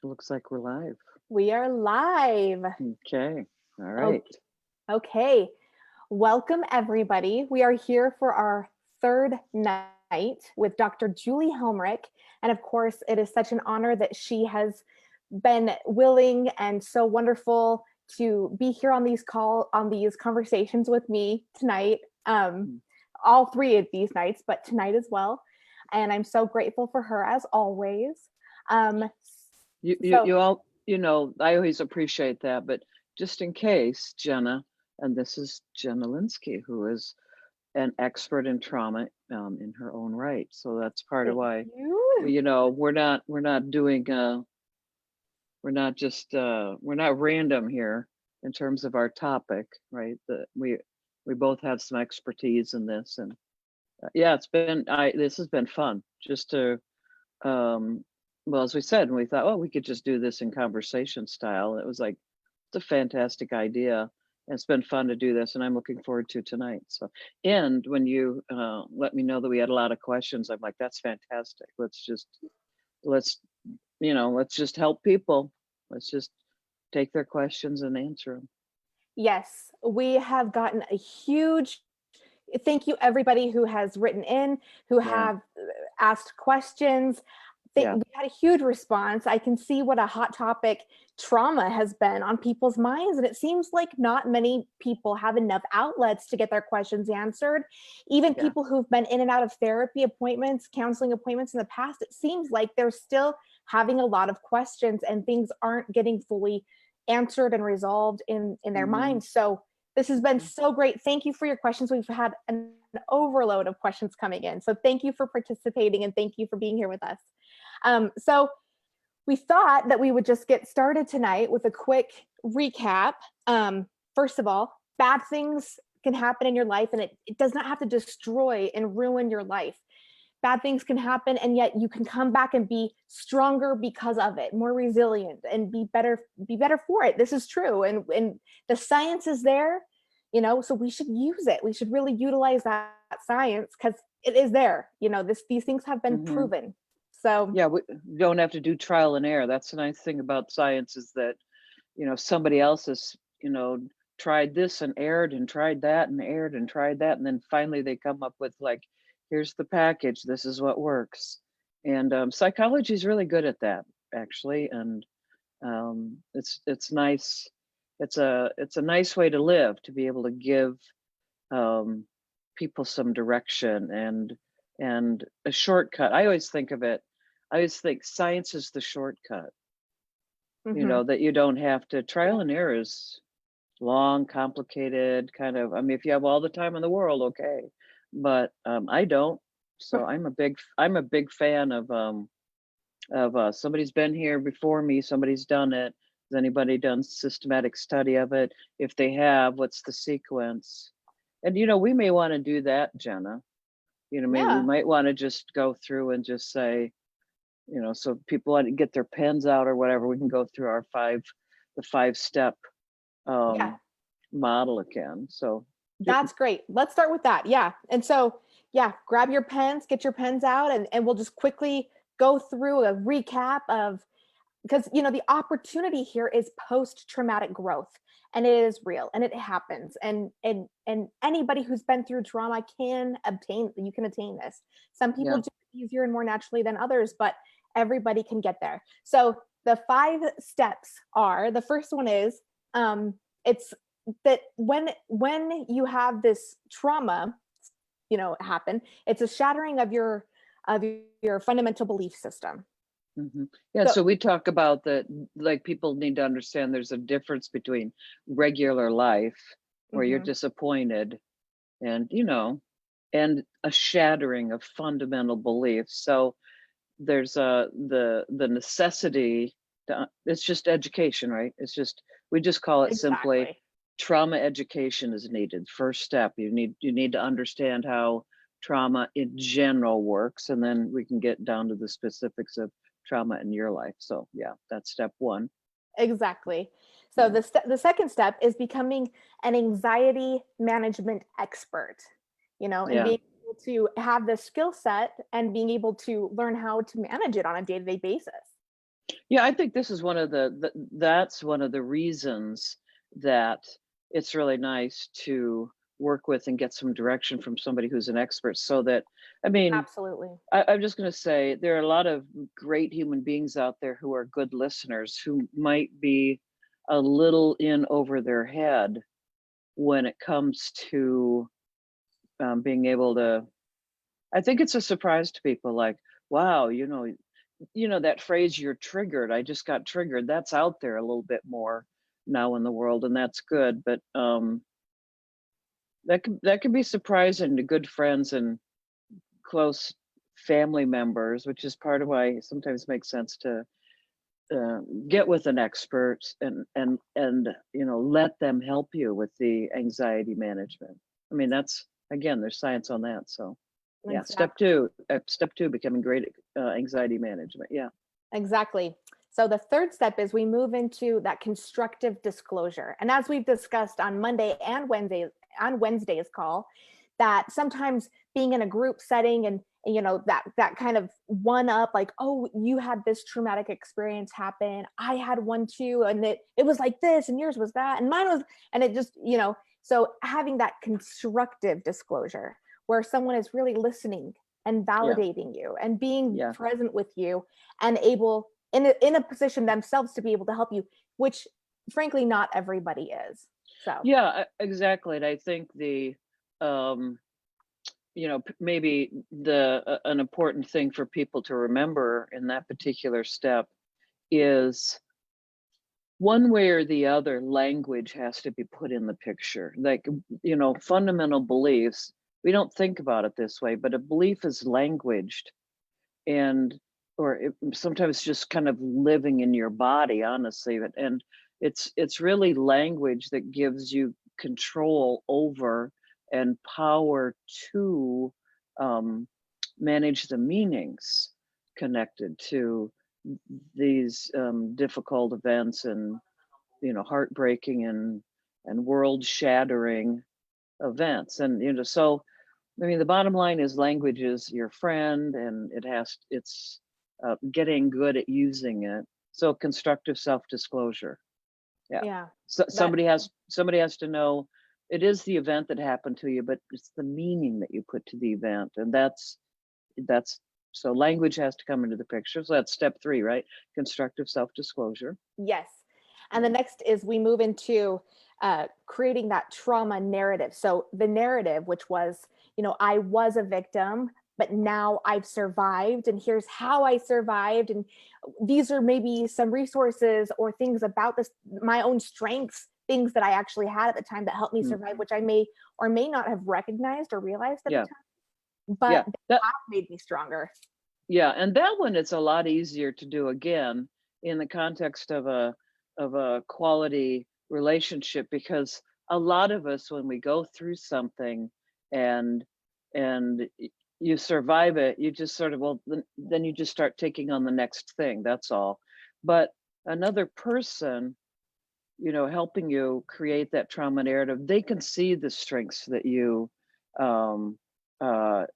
Looks like we're live. We are live. Okay. All O- right. Okay. Welcome, everybody. We are here for our third night with Dr. Julie Helmrich. And of course, it is such an honor that she has been willing and so wonderful to be here on these conversations with me tonight. All three of these nights, but tonight as well. And I'm so grateful for her as always. Um, so You all, I always appreciate that, but just in case, Jenna, and this is Jenna Linsky, who is an expert in trauma in her own right. So that's part of thank why, you. we're not doing we're not random here in terms of our topic, right? That we both have some expertise in this, and yeah, this has been fun just to um well, as we said, and we thought, oh, we could just do this in conversation style. It was like it's a fantastic idea, and it's been fun to do this, and I'm looking forward to tonight. So, and when you let me know that we had a lot of questions, I'm like, that's fantastic. Let's let's just help people. Let's just take their questions and answer them. Yes, we have gotten a huge thank you, everybody who has written in, who Yeah, have asked questions. yeah, We had a huge response. I can see what a hot topic trauma has been on people's minds. And it seems like not many people have enough outlets to get their questions answered. Even yeah. people who've been in and out of therapy appointments, counseling appointments in the past, it seems like they're still having a lot of questions and things aren't getting fully answered and resolved in their Hmm. minds. So this has been so great. Thank you for your questions. We've had an overload of questions coming in. So thank you for participating and thank you for being here with us. So we thought that we would just get started tonight with a quick recap. First of all, bad things can happen in your life and it does not have to destroy and ruin your life. Bad things can happen and yet you can come back and be stronger because of it, more resilient and be better for it. This is true. And the science is there, so we should use it. We should really utilize that science because it is there. These things have been Hmm. proven. So Yeah, we don't have to do trial and error. That's the nice thing about science is that somebody else has tried this and erred and tried that and erred and tried that, and then finally they come up with like, here's the package, this is what works. And psychology is really good at that, actually. And it's nice. It's a nice way to live, to be able to give um people some direction and a shortcut. I always think science is the shortcut, mhm, that you don't have to. Trial and error is long, complicated, kind of. I mean, if you have all the time in the world, okay, but I don't. So I'm a big fan of somebody's been here before me, somebody's done it. Has anybody done systematic study of it? If they have, what's the sequence? And we may want to do that, Jenna. Maybe we yeah. might want to just go through and just say, so people want to get their pens out or whatever, we can go through the 5-step Yeah, um model again. So that's great. Let's start with that. Yeah. And so, yeah, grab your pens, get your pens out, and we'll just quickly go through a recap of because the opportunity here is post-traumatic growth and it is real and it happens and anybody who's been through trauma you can attain this. Some people yeah. do it easier and more naturally than others, but everybody can get there. So the 5 steps are, the first one is it's that when you have this trauma happen, it's a shattering of your fundamental belief system. Yeah, So so we talk about that, like people need to understand there's a difference between regular life where you're mhm, disappointed and and a shattering of fundamental beliefs. So there's the necessity it's just education, right? We just call it simply exactly. trauma education is needed. First step, you need to understand how trauma in general works, and then we can get down to the specifics of trauma in your life. So yeah, that's step one. Exactly. So Yeah, the second step is becoming an anxiety management expert, and yeah, being able to have the skill set and being able to learn how to manage it on a day-to-day basis. Yeah, I think this is one of that's one of the reasons that it's really nice to work with and get some direction from somebody who's an expert so that, I mean, Absolutely. I'm just going to say there are a lot of great human beings out there who are good listeners who might be a little in over their head when it comes to being able to. I think it's a surprise to people, like, wow, that phrase, "you're triggered." I just got triggered. That's out there a little bit more now in the world, and that's good. But that could be surprising to good friends and close family members, which is part of why it sometimes makes sense to uh, get with an expert and let them help you with the anxiety management. I mean, that's again, there's science on that. So yeah, Exactly. step two, becoming great at anxiety management. Yeah. Exactly. So the third step is we move into that constructive disclosure. And as we've discussed on Monday and Wednesday's call, that sometimes being in a group setting and that kind of one up, like, oh, you had this traumatic experience happen, I had one too, and it was like this and yours was that and mine was, and it just, so having that constructive disclosure where someone is really listening and Yeah. validating you and being Yeah. present with you and able in a position themselves to be able to help you, which frankly not everybody is. So Yeah, exactly. And I think um, maybe an important thing for people to remember in that particular step is one way or the other, language has to be put in the picture. Like, fundamental beliefs, we don't think about it this way, but a belief is languaged and or sometimes just kind of living in your body, honestly. And it's really language that gives you control over and power to um, manage the meanings connected to these difficult events and heartbreaking and world shattering events. And so I mean, the bottom line is language is your friend, and it's getting good at using it. So constructive self-disclosure. Yeah. yeah, So that somebody has to know it is the event that happened to you, but it's the meaning that you put to the event, and that's so language has to come into the picture. So that's step three, right? Constructive self-disclosure. yes. And the Yeah. next is we move into creating that trauma narrative. So the narrative, which was, I was a victim, but now I've survived, and here's how I survived. And these are maybe some resources or things about this, my own strengths, things that I actually had at the time that helped me Mm, survive, which I may or may not have recognized or realized at the yeah. time, but Yeah. they That have made me stronger. Yeah, and that one it's a lot easier to do again in the context of a quality relationship because a lot of us when we go through something and you survive it, you just sort of then you just start taking on the next thing. That's all. But another person, helping you create that trauma narrative, they can see the strengths that you um, uh,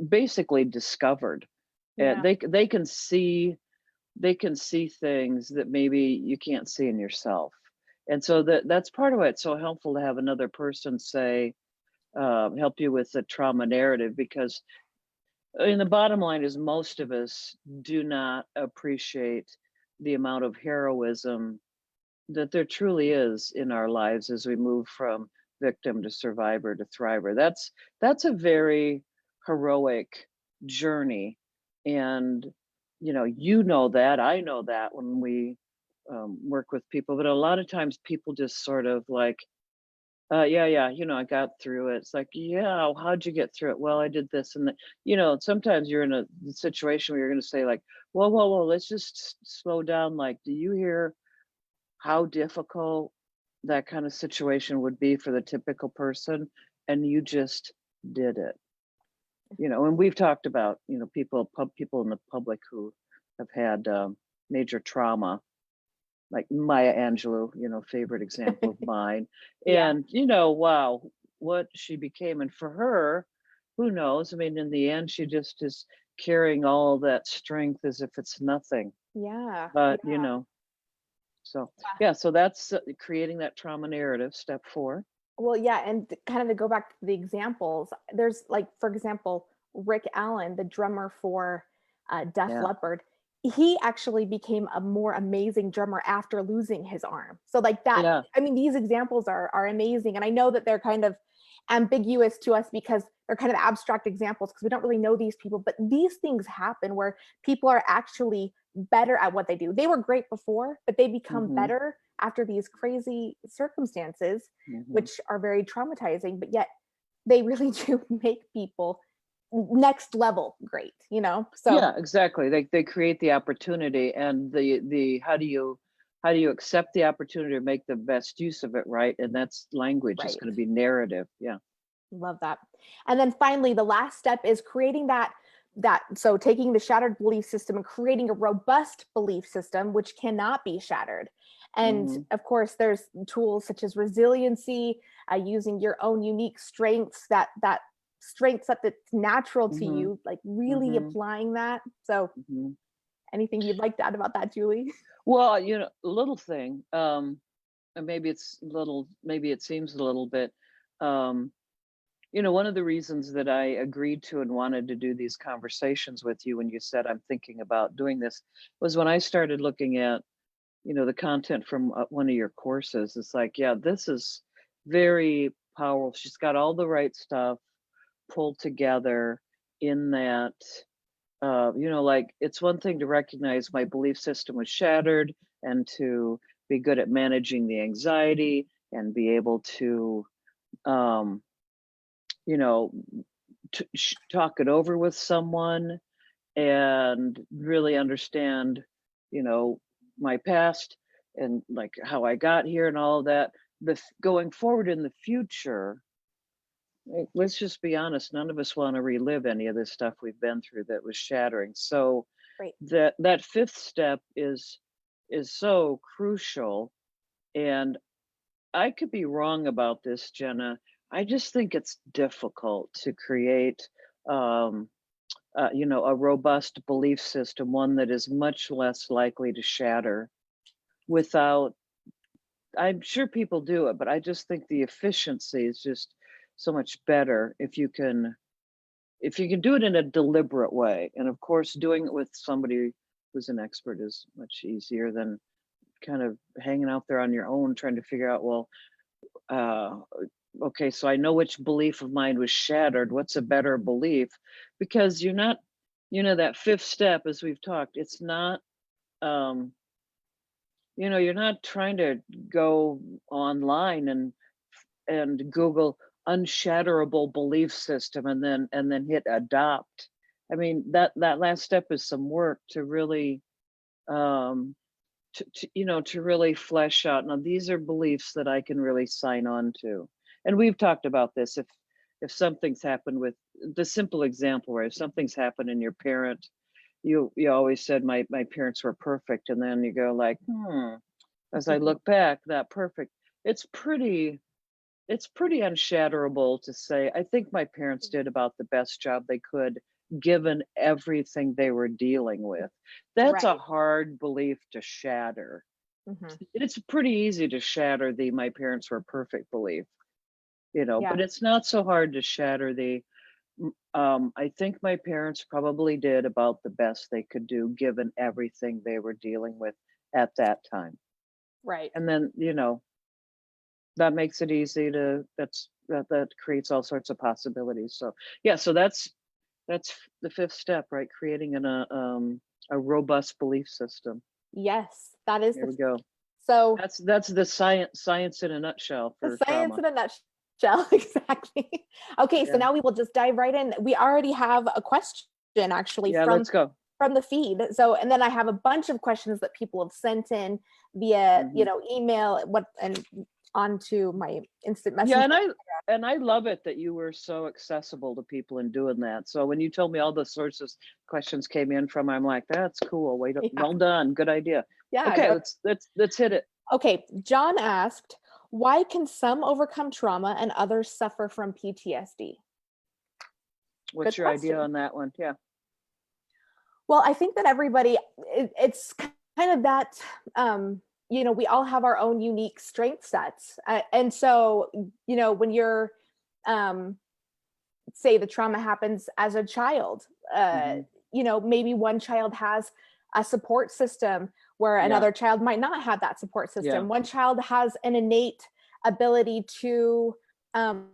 basically discovered. Yeah. They can see things that maybe you can't see in yourself, and so that's part of why it's so helpful to have another person say help you with the trauma narrative because I mean the bottom line is most of us do not appreciate the amount of heroism that there truly is in our lives as we move from victim to survivor to thriver. That's a very heroic journey, and that I know that when we work with people, but a lot of times people just sort of like, yeah, yeah, I got through it. It's like, yeah, how'd you get through it? Well, I did this and that. Sometimes you're in a situation where you're going to say like, whoa, whoa, whoa, let's just slow down. Like, do you hear how difficult that kind of situation would be for the typical person, and you just did it. And we've talked about, people in the public who have had major trauma, like Maya Angelou, favorite example of mine. Yeah. And, wow, what she became. And for her, who knows? I mean, in the end, she just is carrying all that strength as if it's nothing. Yeah. But, Yeah. so yeah, so that's creating that trauma narrative, step 4. Well, yeah, and kind of to go back to the examples, there's like, for example, Rick Allen, the drummer for Def Yeah. Leppard, he actually became a more amazing drummer after losing his arm. So like that, Yeah. I mean, these examples are amazing, and I know that they're kind of ambiguous to us because they're kind of abstract examples because we don't really know these people, but these things happen where people are actually better at what they do. They were great before, but they become Hmm. better after these crazy circumstances, Hmm. which are very traumatizing, but yet they really do make people next level great, you know? So Yeah, exactly. They create the opportunity, and the how do you accept the opportunity to make the best use of it, right? And that's language. It's right. going to be narrative. Yeah. Love that. And then finally, the last step is creating that so taking the shattered belief system and creating a robust belief system which cannot be shattered. And Hmm. of course, there's tools such as resiliency, using your own unique strengths, that strengths that's natural to Hmm. you, like really Hmm. applying that. So Hmm. anything you'd like to add about that, Julie? Well, a little thing, and maybe it's little, maybe it seems a little bit, um, one of the reasons that I agreed to and wanted to do these conversations with you when you said I'm thinking about doing this was when I started looking at, the content from one of your courses. It's like, yeah, this is very powerful. She's got all the right stuff pulled together in that. Like it's one thing to recognize my belief system was shattered and to be good at managing the anxiety and be able to, um, you know, talk it over with someone and really understand, you know, my past and like how I got here and all of that. Going forward in the future, let's just be honest, none of us want to relive any of this stuff we've been through that was shattering. So Right. that fifth step is so crucial. And I could be wrong about this, Jenna. I just think it's difficult to create um a robust belief system, one that is much less likely to shatter without. I'm sure people do it, but I just think the efficiency is just so much better if you can do it in a deliberate way. And of course, doing it with somebody who's an expert is much easier than kind of hanging out there on your own trying to figure out, well, uh, okay, so I know which belief of mine was shattered. What's a better belief? Because you're not, that fifth step, as we've talked, it's not, um, you're not trying to go online and Google unshatterable belief system and then hit adopt. I mean, that last step is some work to really um to really flesh out. Now, these are beliefs that I can really sign on to. And we've talked about this. If something's happened with the simple example, where if something's happened in your parent, you always said my parents were perfect, and then you go like, as I look back, that perfect, it's pretty it's pretty unshatterable to say, I think my parents did about the best job they could given everything they were dealing with. That's a Right. hard belief to shatter. Hmm. It's pretty easy to shatter the my parents were perfect belief, Yeah. but it's not so hard to shatter the I think my parents probably did about the best they could do given everything they were dealing with at that time. Right. And then, that makes it easy to that creates all sorts of possibilities. So yeah, so that's the fifth step, right? Creating a robust belief system. Yes, that is There the we go. so That's the science in a nutshell the for science trauma. in a nutshell. Exactly. Okay, so Yeah. now we will just dive right in. We already have a question actually Yeah, let's go. from the feed. So, and then I have a bunch of questions that people have sent in via, Hmm. email, and onto my instant Yeah, messenger. and I love it that you were so accessible to people in doing that. So when you told me all the sources questions came in from, I'm like, that's cool. Yeah, Well done. Good idea. yeah. Okay, let's hit it. Okay, John asked, why can some overcome trauma and others suffer from PTSD? What's Good your idea question. on that one? Yeah. Well, I think that everybody, it's kind of that, we all have our own unique strength sets. And so, when you're, um, say the trauma happens as a child, Mhm. maybe one child has a support system where Yeah. another child might not have that support system. Yeah. One child has an innate ability to um,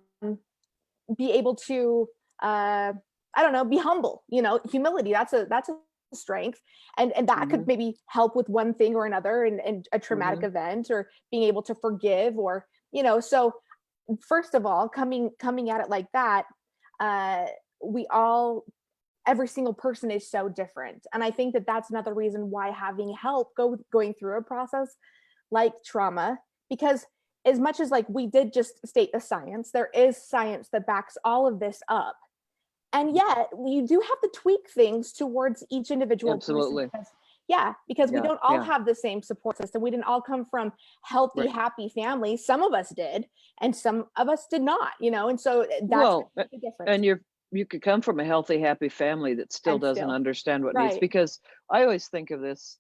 be able to, I don't know, be humble. Humility, that's a strength, and that could Mhm. maybe help with one thing or another in a traumatic Mhm. event, or being able to forgive, or so first of all, coming at it like that, uh we all, every single person is so different, and I think that that's another reason why having help going through a process like trauma, because as much as like we did just state the science, there is science that backs all of this up, and yet you do have to tweak things towards each individual person, Absolutely. because we Yeah. don't all Yeah. have the same support system. We didn't all come from healthy, Right. happy families. Some of us did, and some of us did not, and so that's Well, the difference. and you could come from a healthy, happy family that still And doesn't still, understand what needs, right. because I always think of this,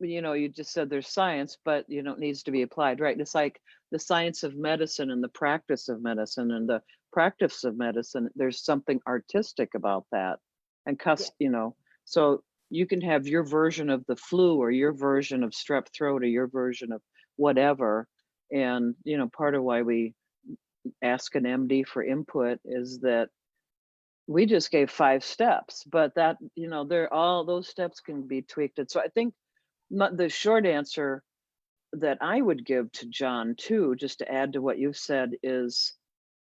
you just said there's science, but it needs to be applied, right? It's like the science of medicine and the practice of medicine, and the practice of medicine, there's something artistic about that. And Yeah. so you can have your version of the flu, or your version of strep throat, or your version of whatever. And part of why we ask an MD for input is that we just gave 5 steps, but that, they're all those steps can be tweaked. And so I think the short answer that I would give to John too, just to add to what you've said, is,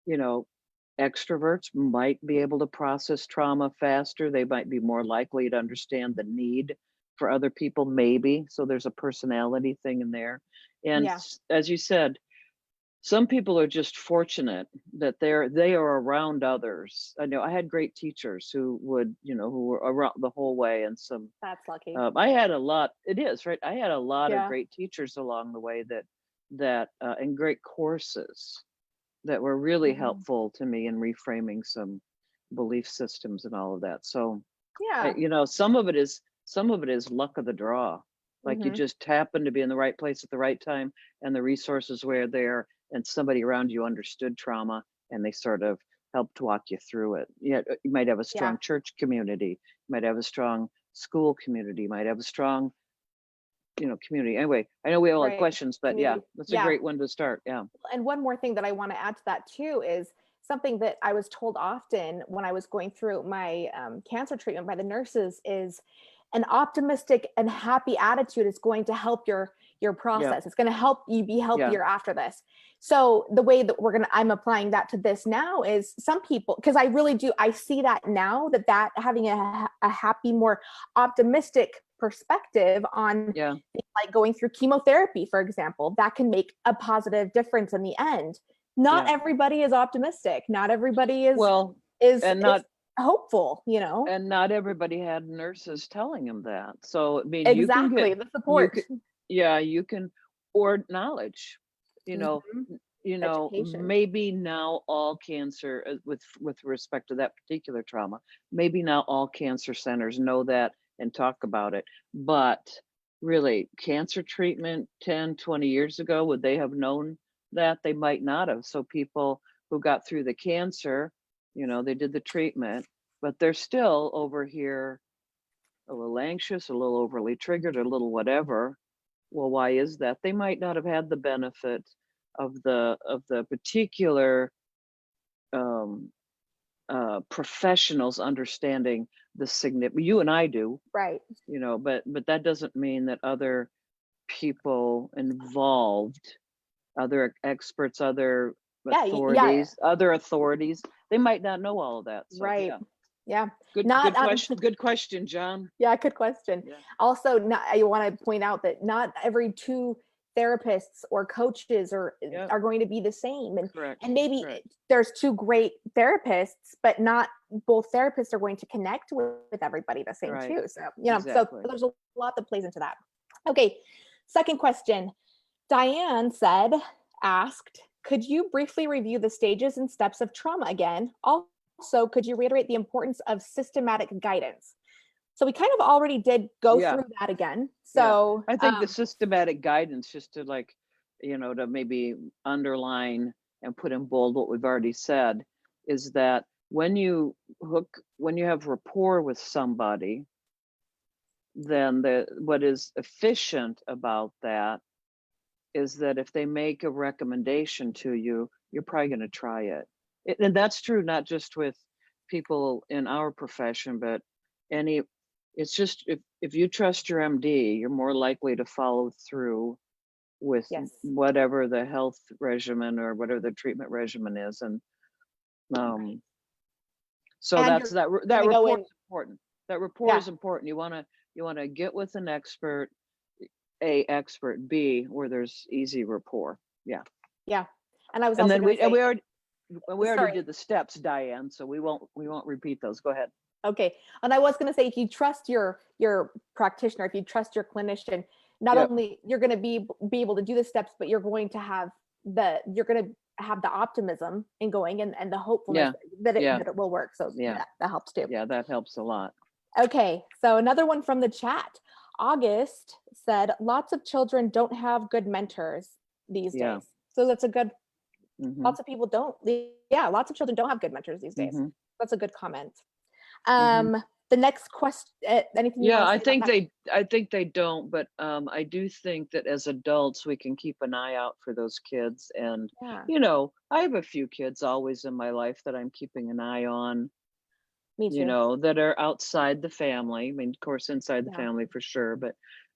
you know, extroverts might be able to process trauma faster. They might be more likely to understand the need for other people, maybe. So there's a personality thing in there. And Yeah. as you said, some people are just fortunate that they are around others. I know I had great teachers who were around the whole way, and That's lucky. I had a lot. It is right. I had a lot of Yeah. great teachers along the way and great courses that were really Mhm. helpful to me in reframing some belief systems and all of that. So, Yeah. some of it is luck of the draw. Like you Hmm. just happen to be in the right place at the right time, and the resources were there, and somebody around you understood trauma, and they sort of helped walk you through it. Yeah, you might have a Yeah. strong church community, you might have a strong school community, you might have a strong, community. Anyway, I know we all have Right. questions, but yeah, Community. that's a Yeah. great one to start. Yeah. And one more thing that I want to add to that too is something that I was told often when I was going through my cancer treatment by the nurses is an optimistic and happy attitude is going to help your Yeah. process. It's going to help you be Yeah. healthier after this. So the way that I'm applying that to this now is some people, because I really do, I see that now that having a happy, more optimistic perspective on Yeah. like going through chemotherapy, for example, that can make a positive difference in the end. Not Yeah. everybody is optimistic. Not everybody Well, is and not hopeful, and not everybody had nurses telling them that. So, I mean, Exactly, the you support. could, yeah, you can, or knowledge, you know, Mhm. Education. maybe now all cancer, with respect to that particular trauma, maybe now all cancer centers know that and talk about it. But really, cancer treatment 10, 20 years ago, would they have known that? They might not have. So people who got through the cancer, they did the treatment, but they're still over here a little anxious, a little overly triggered, a little whatever. Well, why is that? They might not have had the benefit of the particular um, professionals understanding the significant. You and I do, Right. but that doesn't mean that other people involved, other experts, Yeah, yeah, other authorities, they might not know all of that. So right. yeah, Yeah. good Not question. Good question, John. Yeah, good question. Yeah, Also, I want to point out that not every two therapists or coaches yeah, are going to be the same, correct, and maybe correct. there's two great therapists, but not both therapists are going to connect with everybody the same Right, too. So so exactly. there's a lot that plays into that. Okay, second question. Diane asked, could you briefly review the stages and steps of trauma again? Also, could you reiterate the importance of systematic guidance? So we kind of already did go Yeah. through that again. Yeah. So I think the systematic guidance, just to like, to maybe underline and put in bold what we've already said, is that when you have rapport with somebody, then what is efficient about that is that if they make a recommendation to you, you're probably going to try it. And that's true not just with people in our profession, but any. It's just if you trust your MD, you're more likely to follow through with yes. whatever the health regimen or whatever the treatment regimen is, and so And that's that gonna that go rapport in- is important. That rapport Yeah. is important. You want to get with an expert, A, expert, B, where there's easy rapport. Yeah. Yeah. And I was And also then going to say, we already sorry. did the steps, Diane, so we won't repeat those. Go ahead. Okay. And I was going to say, if you trust your practitioner, if you trust your clinician, not Yep. only you're going to be able to do the steps, but you're going to have the optimism in going and the hopefulness that it will work. So Yeah. that helps too. Yeah, that helps a lot. Okay. So another one from the chat. August said, lots of children don't have good mentors these Yeah. days. So that's a good, Mhm. lots of people don't. Yeah, lots of children don't have good mentors these days. Mhm. That's a good comment. Mhm. The next question, anything you Yeah, want I to say about think they don't, but I do think that as adults we can keep an eye out for those kids. And that? Yeah, I have a few kids always in my life that I'm keeping an eye on, me too. that are outside the family. I mean, of course, inside the Yeah. family for sure,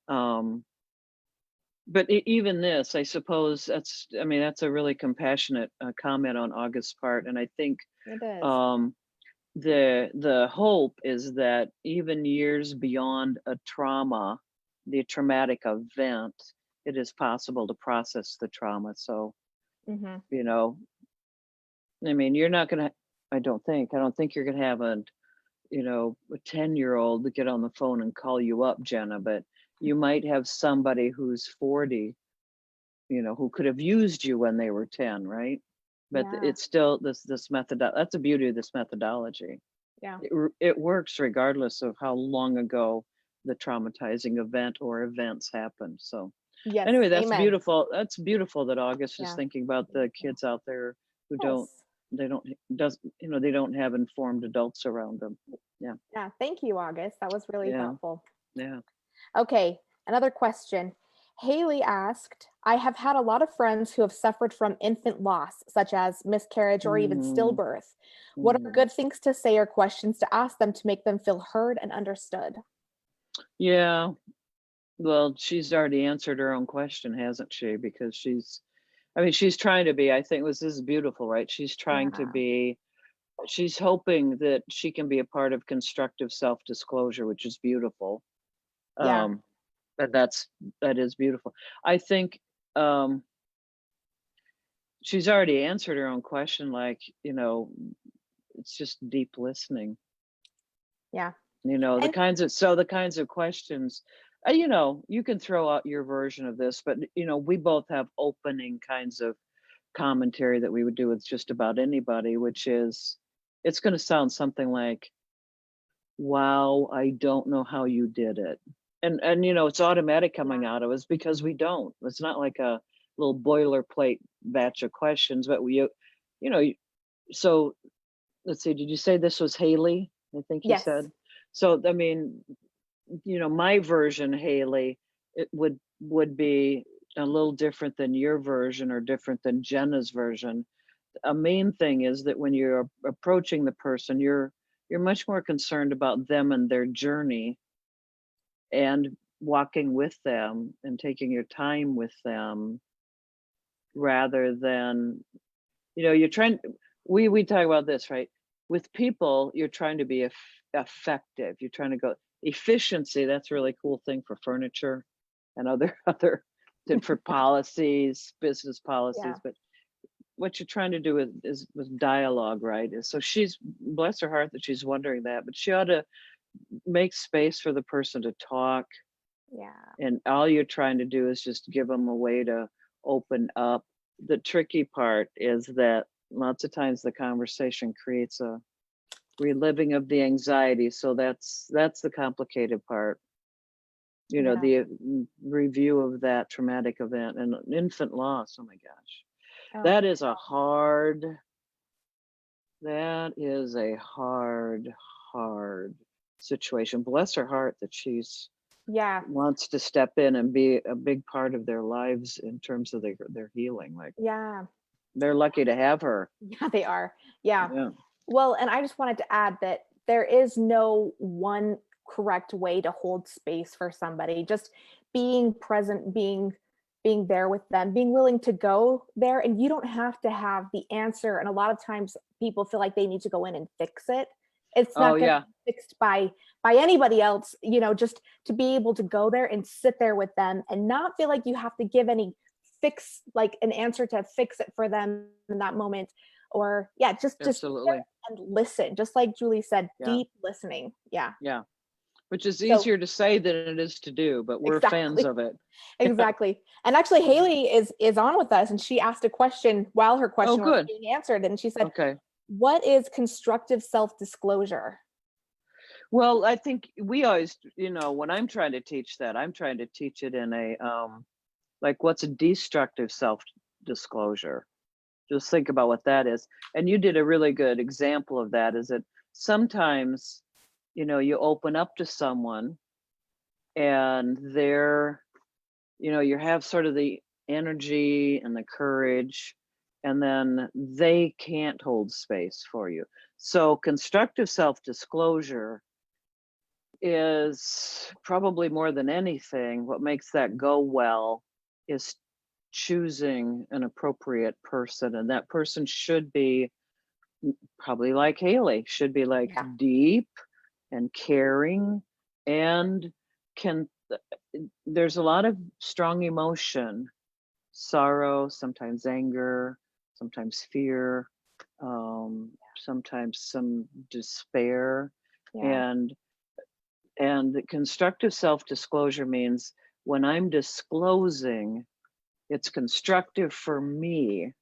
um, but even this, I suppose that's a really compassionate comment on August's part, and I think It is. the hope is that even years beyond a trauma, the traumatic event, it is possible to process the trauma. So, Mhm. you're not gonna. I don't think you're gonna have a 10-year-old to get on the phone and call you up, Jenna, but you might have somebody who's 40, who could have used you when they were 10, right? But Yeah. it's still this method. That's the beauty of this methodology. Yeah. It works regardless of how long ago the traumatizing event or events happened. So Yes. anyway, that's Amen. beautiful. That's beautiful that August is Yeah. thinking about the kids out there who they don't have informed adults around them. Yeah. Yeah. Thank you, August. That was really Yeah. thoughtful. Yeah. Okay. Another question. Haley asked, I have had a lot of friends who have suffered from infant loss, such as miscarriage or even stillbirth. What are good things to say or questions to ask them to make them feel heard and understood? Yeah. Well, she's already answered her own question, hasn't she? Because she's trying to be, I think this is beautiful, right? She's trying to Yeah. be, she's hoping that she can be a part of constructive self-disclosure, which is beautiful. Yeah. But that is beautiful. I think she's already answered her own question, like, it's just deep listening. Yeah. The kinds of questions, you can throw out your version of this, but we both have opening kinds of commentary that we would do with just about anybody, which is, it's going to sound something like, wow, I don't know how you did it. And it's automatic coming out of us because we don't. It's not like a little boilerplate batch of questions, but so let's see, did you say this was Haley? I think you Yes. said. So, my version, Haley, it would be a little different than your version or different than Jenna's version. A main thing is that when you're approaching the person, you're much more concerned about them and their journey and walking with them and taking your time with them rather than, you're trying, we talk about this, right? With people, you're trying to be effective. You're trying to go efficiency. That's a really cool thing for furniture and other for policies, business policies. Yeah. But what you're trying to do is with dialogue, right? So she's, bless her heart that she's wondering that, but she ought to make space for the person to talk. Yeah. And all you're trying to do is just give them a way to open up. The tricky part is that lots of times the conversation creates a reliving of the anxiety. So that's the complicated part. You know, Yeah. the review of that traumatic event and infant loss. Oh my gosh. Oh, That is a hard, that is a hard situation. Bless her heart that she's yeah. wants to step in and be a big part of their lives in terms of their healing. Like Yeah. they're lucky to have her. Yeah, they are. Yeah. Yeah. Well, and I just wanted to add that there is no one correct way to hold space for somebody. Just being present, being there with them, being willing to go there, and you don't have to have the answer. And a lot of times people feel like they need to go in and fix it. It's Oh not going to yeah. be fixed by anybody else, just to be able to go there and sit there with them and not feel like you have to give any fix, like an answer to fix it for them in that moment. Or yeah, just Absolutely. and listen, just like Julie said, Yeah. deep listening. Yeah. Yeah. Which is So easier to say than it is to do, but we're fans exactly, of it. exactly. And actually Haley is on with us, and she asked a question while her Oh, question was good. being answered. And she said, Okay. what is constructive self-disclosure? Well, I think we always, when I'm trying to teach that, I'm trying to teach it in a like what's a destructive self-disclosure? Just think about what that is. And you did a really good example of that, is that sometimes, you open up to someone and they're, you have sort of the energy and the courage, and then they can't hold space for you. So constructive self-disclosure is probably more than anything, what makes that go well is choosing an appropriate person. And that person should be probably like Haley, should be like Yeah. deep and caring and can, there's a lot of strong emotion, sorrow, sometimes anger, sometimes fear, sometimes some despair. Yeah. And the constructive self-disclosure means when I'm disclosing, it's constructive for me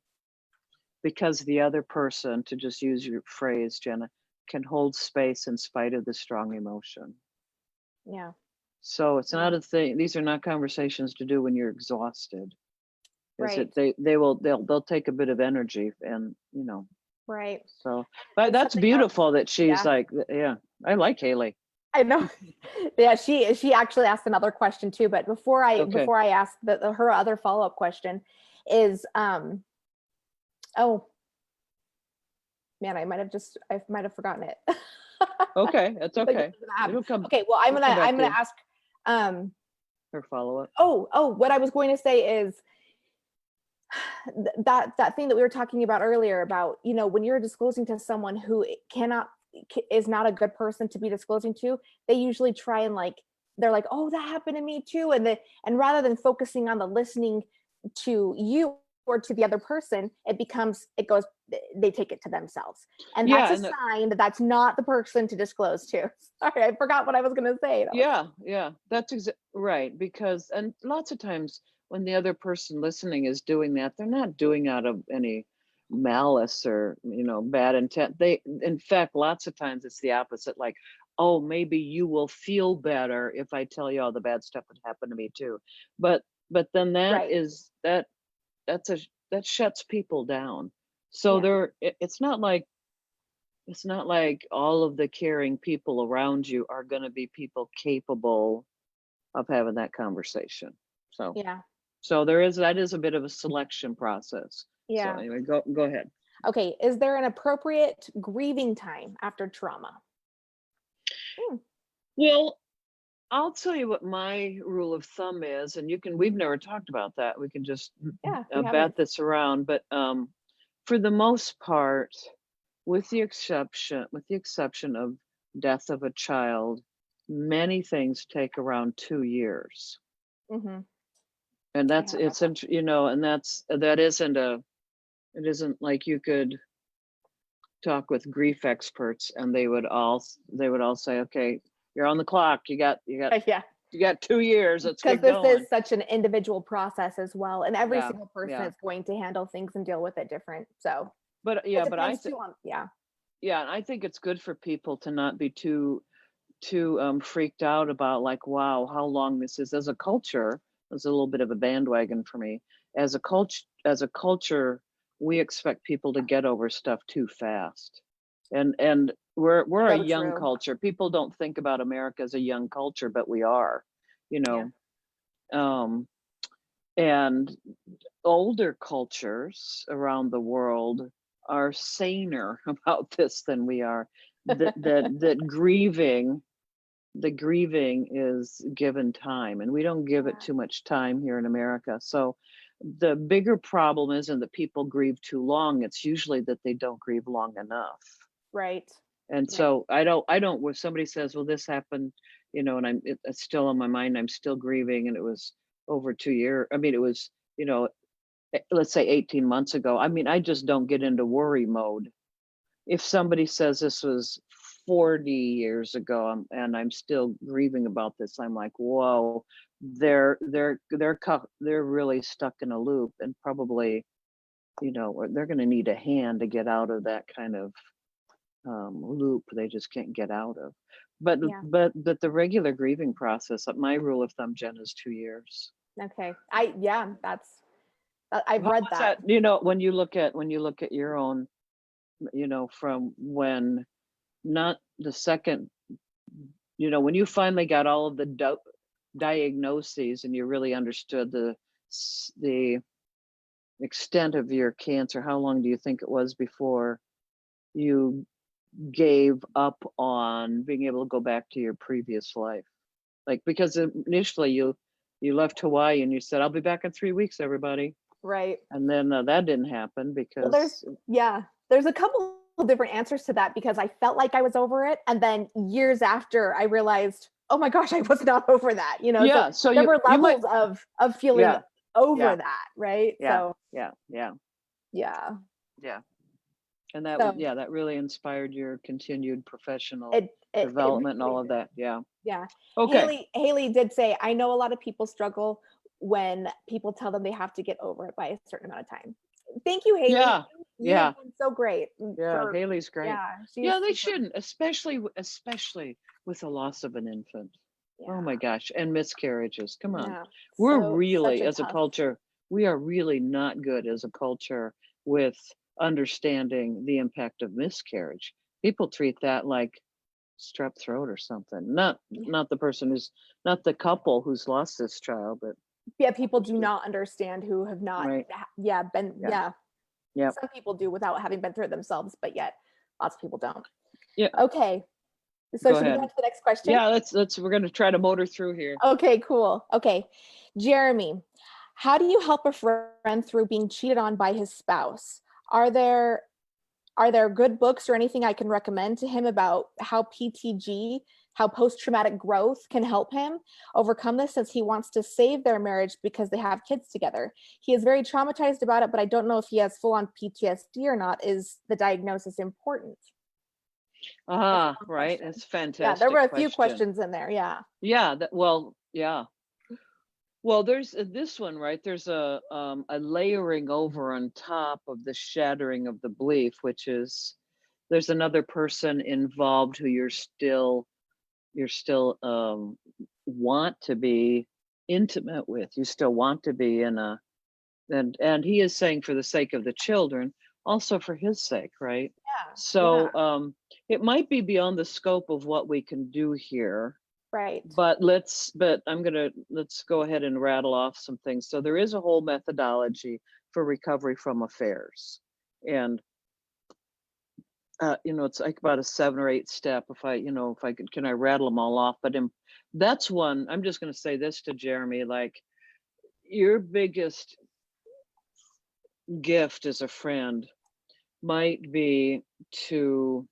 because the other person, to just use your phrase, Jenna, can hold space in spite of the strong emotion. Yeah. So it's Yeah. not a thing. These are not conversations to do when you're exhausted. Right. They'll take a bit of energy, and Right. so, but that's Something else- beautiful that she's Yeah. like, yeah, I like Haley. I know. Yeah, she actually asked another question too, but before I Okay. ask her other follow-up question is oh man, I might have forgotten it. Okay, that's Like, okay. it's gonna happen. It'll come. Okay, well, I'm it'll come back gonna to you. ask Her follow-up. what I was going to say is that thing that we were talking about earlier about, when you're disclosing to someone who is not a good person to be disclosing to, they usually try and they're like, oh, that happened to me too. And rather than focusing on the listening to you or to the other person, they take it to themselves. And Yeah, that's a sign that that's not the person to disclose to. Sorry, I forgot what I was going to say. Yeah, that's right. Because, and lots of times when the other person listening is doing that, they're not doing out of any malice or, bad intent. In fact, lots of times it's the opposite. Like, oh, maybe you will feel better if I tell you all the bad stuff that happened to me too. But then Right. that shuts people down. So it's not like all of the caring people around you are going to be people capable of having that conversation. So Yeah. that is a bit of a selection process. Yeah. So anyway, go ahead. Okay. Is there an appropriate grieving time after trauma? Well, I'll tell you what my rule of thumb is, and we've never talked about that. We can just bat this around. But for the most part, with the exception of death of a child, many things take around 2 years. Mm-hmm. And that isn't like you could talk with grief experts and they would all say, okay, you're on the clock. You got Yeah. You got 2 years. Let's Because get this going. is such an individual process as well, and every Yeah, single person yeah. is going to handle things and deal with it different. So, But it I depends too on, yeah. yeah, and I think it's good for people to not be too freaked out about like, wow, how long this is. As a culture, it's a little bit of a bandwagon for me. As a culture, we expect people to get over stuff too fast. And we're a So young true. culture. People don't think about America as a young culture, but we are, you Yeah. know. Um, and older cultures around the world are saner about this than we are. That grieving is given time, and we don't give it Yeah. too much time here in America. So the bigger problem isn't that people grieve too long, it's usually that they don't grieve long enough. Right. And Right. so I don't when somebody says, well, this happened, and it's still on my mind, I'm still grieving, and it was over 2 years. I mean, it was, let's say 18 months ago. I mean, I just don't get into worry mode. If somebody says this was 40 years ago, and I'm still grieving about this, I'm like, whoa, they're really stuck in a loop, and probably, or they're going to need a hand to get out of that kind of loop they just can't get out of. But Yeah. but the regular grieving process, my rule of thumb, Jen, is 2 years. Okay. Yeah, I've How read was that. that? When you look at your own, from when, not the second, when you finally got all of the diagnoses and you really understood the extent of your cancer, how long do you think it was before you gave up on being able to go back to your previous life? Like, because initially you left Hawaii and you said, I'll be back in 3 weeks, everybody. Right. And then that didn't happen Well, there's because, yeah, there's a couple of different answers to that because I felt like I was over it, and then years after I realized, oh my gosh, I was not over that. So yeah, so there were you might, levels of feeling yeah, over yeah, that, right? yeah, So yeah, yeah, yeah, yeah. And that so yeah, that really inspired your continued professional it development and really all of did. that. Yeah. Yeah. Okay. Haley did say, I know a lot of people struggle when people tell them they have to get over it by a certain amount of time. Thank you, Haley. Yeah. You have Yeah. been so great Yeah. for, Haley's great. yeah, she is Yeah, they super, shouldn't, especially with the loss of an infant. Oh yeah, my gosh. And miscarriages. Come on. yeah. We're So such really, a as a tough, culture, we are really not good as a culture with understanding the impact of miscarriage. People treat that like strep throat or something. Not yeah. not the person who's not the couple who's lost this child, but Yeah, people others do do. not understand who have not, Right. yeah, been, Yeah. yeah. Yep. Some people do without having been through it themselves, but yet lots of people don't. Yeah. Okay. So Go should we go ahead. on to the next question? Yeah, let's we're gonna try to motor through here. Okay, cool. Okay. Jeremy, how do you help a friend through being cheated on by his spouse? Are there good books or anything I can recommend to him about how PTG, how post-traumatic growth can help him overcome this, since he wants to save their marriage because they have kids together? He is very traumatized about it, but I don't know if he has full-on PTSD or not. Is the diagnosis important? That's a long Right. question. That's a Yeah, there were fantastic a few question. questions in there. Yeah. Yeah, yeah. Well, there's this one, right? There's a layering over on top of the shattering of the belief, which is there's another person involved who you're still want to be intimate with. You still want to be in a and he is saying for the sake of the children, also for his sake, right? Yeah. Yeah. So it might be beyond the scope of what we can do here, Right. but let's go ahead and rattle off some things. So there is a whole methodology for recovery from affairs. And it's like about a 7 or 8 step. Can I rattle them all off? But that's one. I'm just going to say this to Jeremy, like your biggest gift as a friend might be to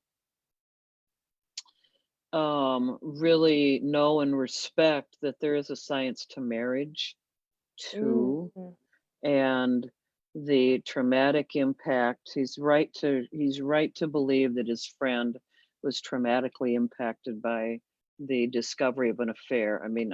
really know and respect that there is a science to marriage too, Mm. and the traumatic impact. He's right to believe that his friend was traumatically impacted by the discovery of an affair. I mean,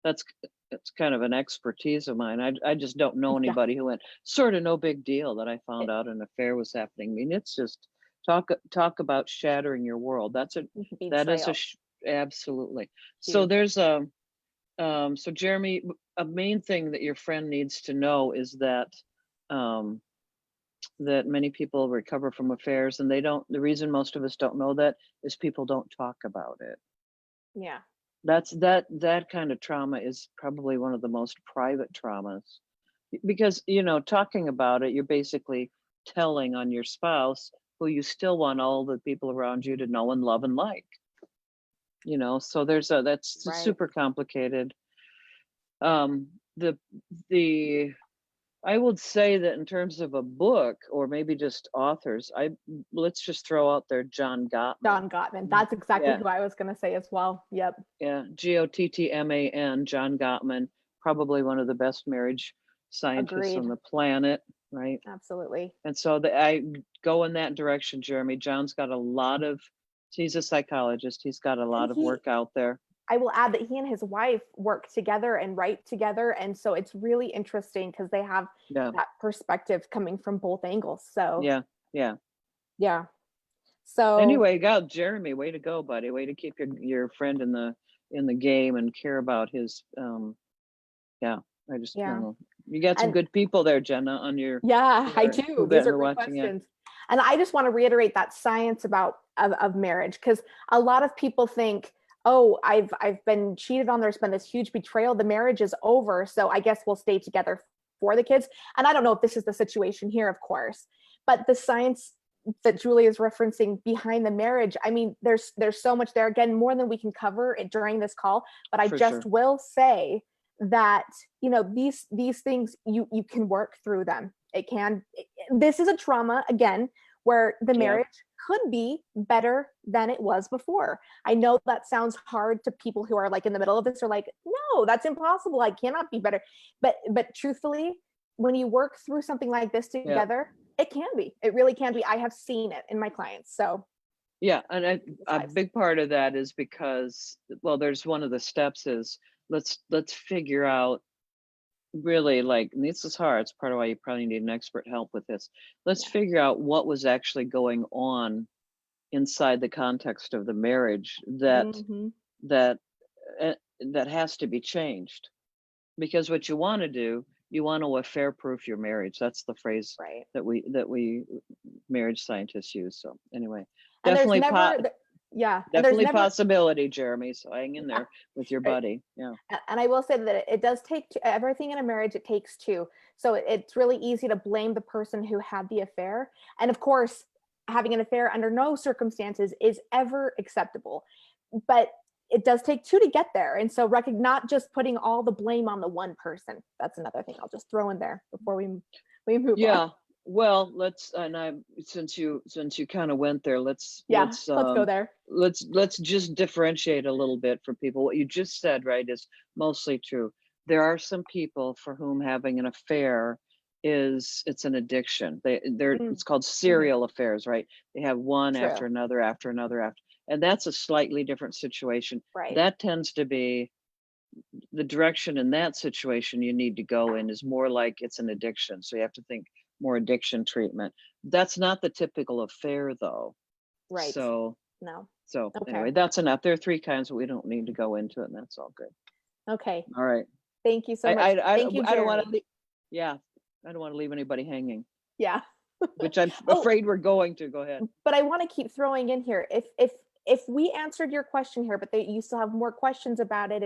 that's that's kind of an expertise of mine. I just don't know Yeah. anybody who went sort of no big deal that I found It- out an affair was happening. I mean, it's just talk about shattering your world. That is Betrayal. absolutely. So Huge. there's so Jeremy, a main thing that your friend needs to know is that um, that many people recover from affairs, and the reason most of us don't know that is people don't talk about it. Yeah. That kind of trauma is probably one of the most private traumas, because talking about it, you're basically telling on your spouse, who you still want all the people around you to know and love and like. So that's Right. super complicated. um the I would say that in terms of a book, or maybe just authors, let's just throw out there John Gottman. John Gottman. That's exactly Yeah, who I was going to say as well. Yep. yeah, Gottman, John Gottman, probably one of the best marriage scientists on Agreed. the planet, right? Absolutely. And so I go in that direction, Jeremy. John's got he's a psychologist. He's got a And lot of work out there. I will add that he and his wife work together and write together. And so it's really interesting because they have Yeah, that perspective coming from both angles. So, yeah, yeah. yeah. So, Anyway, God, Jeremy, way to go, buddy. Way to keep your friend in the game and care about his yeah. I don't yeah. know. You got some And good people there, Jenna, on your yeah, I do. who These are are great watching it. questions. And I just want to reiterate that science of marriage, because a lot of people think, oh, I've been cheated on, there's been this huge betrayal, the marriage is over, so I guess we'll stay together for the kids. And I don't know if this is the situation here, of course, but the science that Julie is referencing behind the marriage, I mean, there's so much there, again, more than we can cover it during this call, but I For just sure. will say that these things, you can work through them. This is a trauma, again, where the Yeah. marriage could be better than it was before. I know that sounds hard to people who are like in the middle of this, are like, no, that's impossible, I cannot be better. But truthfully, when you work through something like this Yeah. together, it really can be. I have seen it in my clients. So Yeah, and a big part of that is because, well, there's one of the steps is let's figure out, really, like, and this is hard. It's part of why you probably need an expert help with this. Let's yeah. figure out what was actually going on inside the context of the marriage Mhm. that uh, that has to be changed. Because what you want to do, you want to affair proof your marriage. That's the phrase Right. that we marriage scientists use. So anyway, And there's definitely never yeah, and there's definitely never possibility, Jeremy. So hang in there with your right. buddy. Yeah. And I will say that it does take everything in a marriage, it takes two. So it's really easy to blame the person who had the affair. And of course, having an affair under no circumstances is ever acceptable. But it does take two to get there. And so not just putting all the blame on the one person. That's another thing I'll just throw in there before we move Yeah. on. Well, since you kind of went there, let's Yeah, let's go there. let's just differentiate a little bit for people. What you just said, right, is mostly true. There are some people for whom having an affair it's an addiction. It's called serial affairs, right? They have one after True. another after another after, and that's a slightly different situation. Right. That tends to be the direction in that situation you need to go in is more like it's an addiction. So you have to think more addiction treatment. That's not the typical affair though. Right. So No. anyway, Okay. that's enough. There are three kinds, but we don't need to go into it, and that's all good. Okay. All right. Thank you so much. Thank you, I don't want Jeremy. to yeah, I don't want to leave anybody hanging, Yeah. which I'm Oh, afraid we're going to. Go ahead. but I want to keep throwing in here. If we answered your question here, but you still have more questions about it,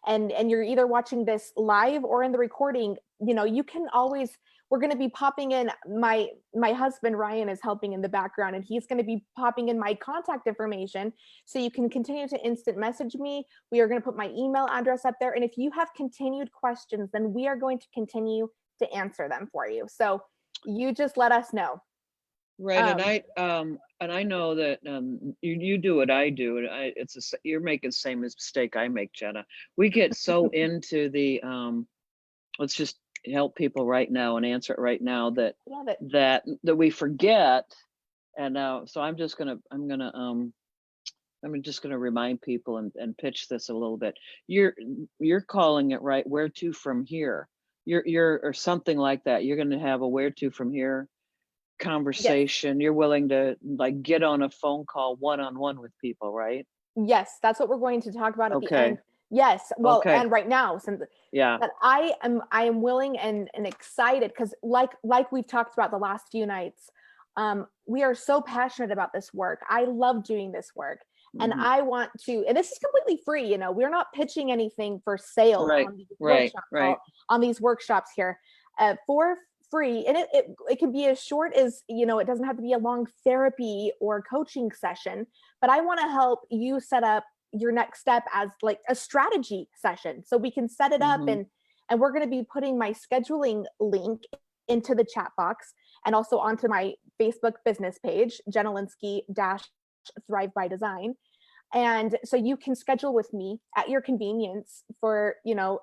and you're either watching this live or in the recording, you can always. We're going to be popping in. My husband Ryan is helping in the background, and he's going to be popping in my contact information, so you can continue to instant message me. We are going to put my email address up there, and if you have continued questions, then we are going to continue to answer them for you. So you just let us know. Right, and I know that you do what I do, and you're making the same mistake I make, Jenna. We get so into the let's just help people right now and answer it right now that Love it. that we forget. And so I'm just gonna remind people and pitch this a little bit. You're calling it, right, where to from here. You're or something like that. You're gonna have a where to from here. conversation. You're willing to like get on a phone call one-on-one with people, right? Yes, that's what we're going to talk about at the Okay. end. Yes, well, Okay. and right now, since Yeah. but I am willing and excited because like we've talked about the last few nights, we are so passionate about this work. I love doing this work. And Mhm. I want to, and this is completely free, we're not pitching anything for sale Right. on these Right. workshops, Right. on these workshops here, for free. And it can be as short as, it doesn't have to be a long therapy or coaching session, but I want to help you set up your next step as like a strategy session. So we can set it up, Mhm. and we're going to be putting my scheduling link into the chat box and also onto my Facebook business page, Jenna Linsky Thrive by Design. And so you can schedule with me at your convenience for,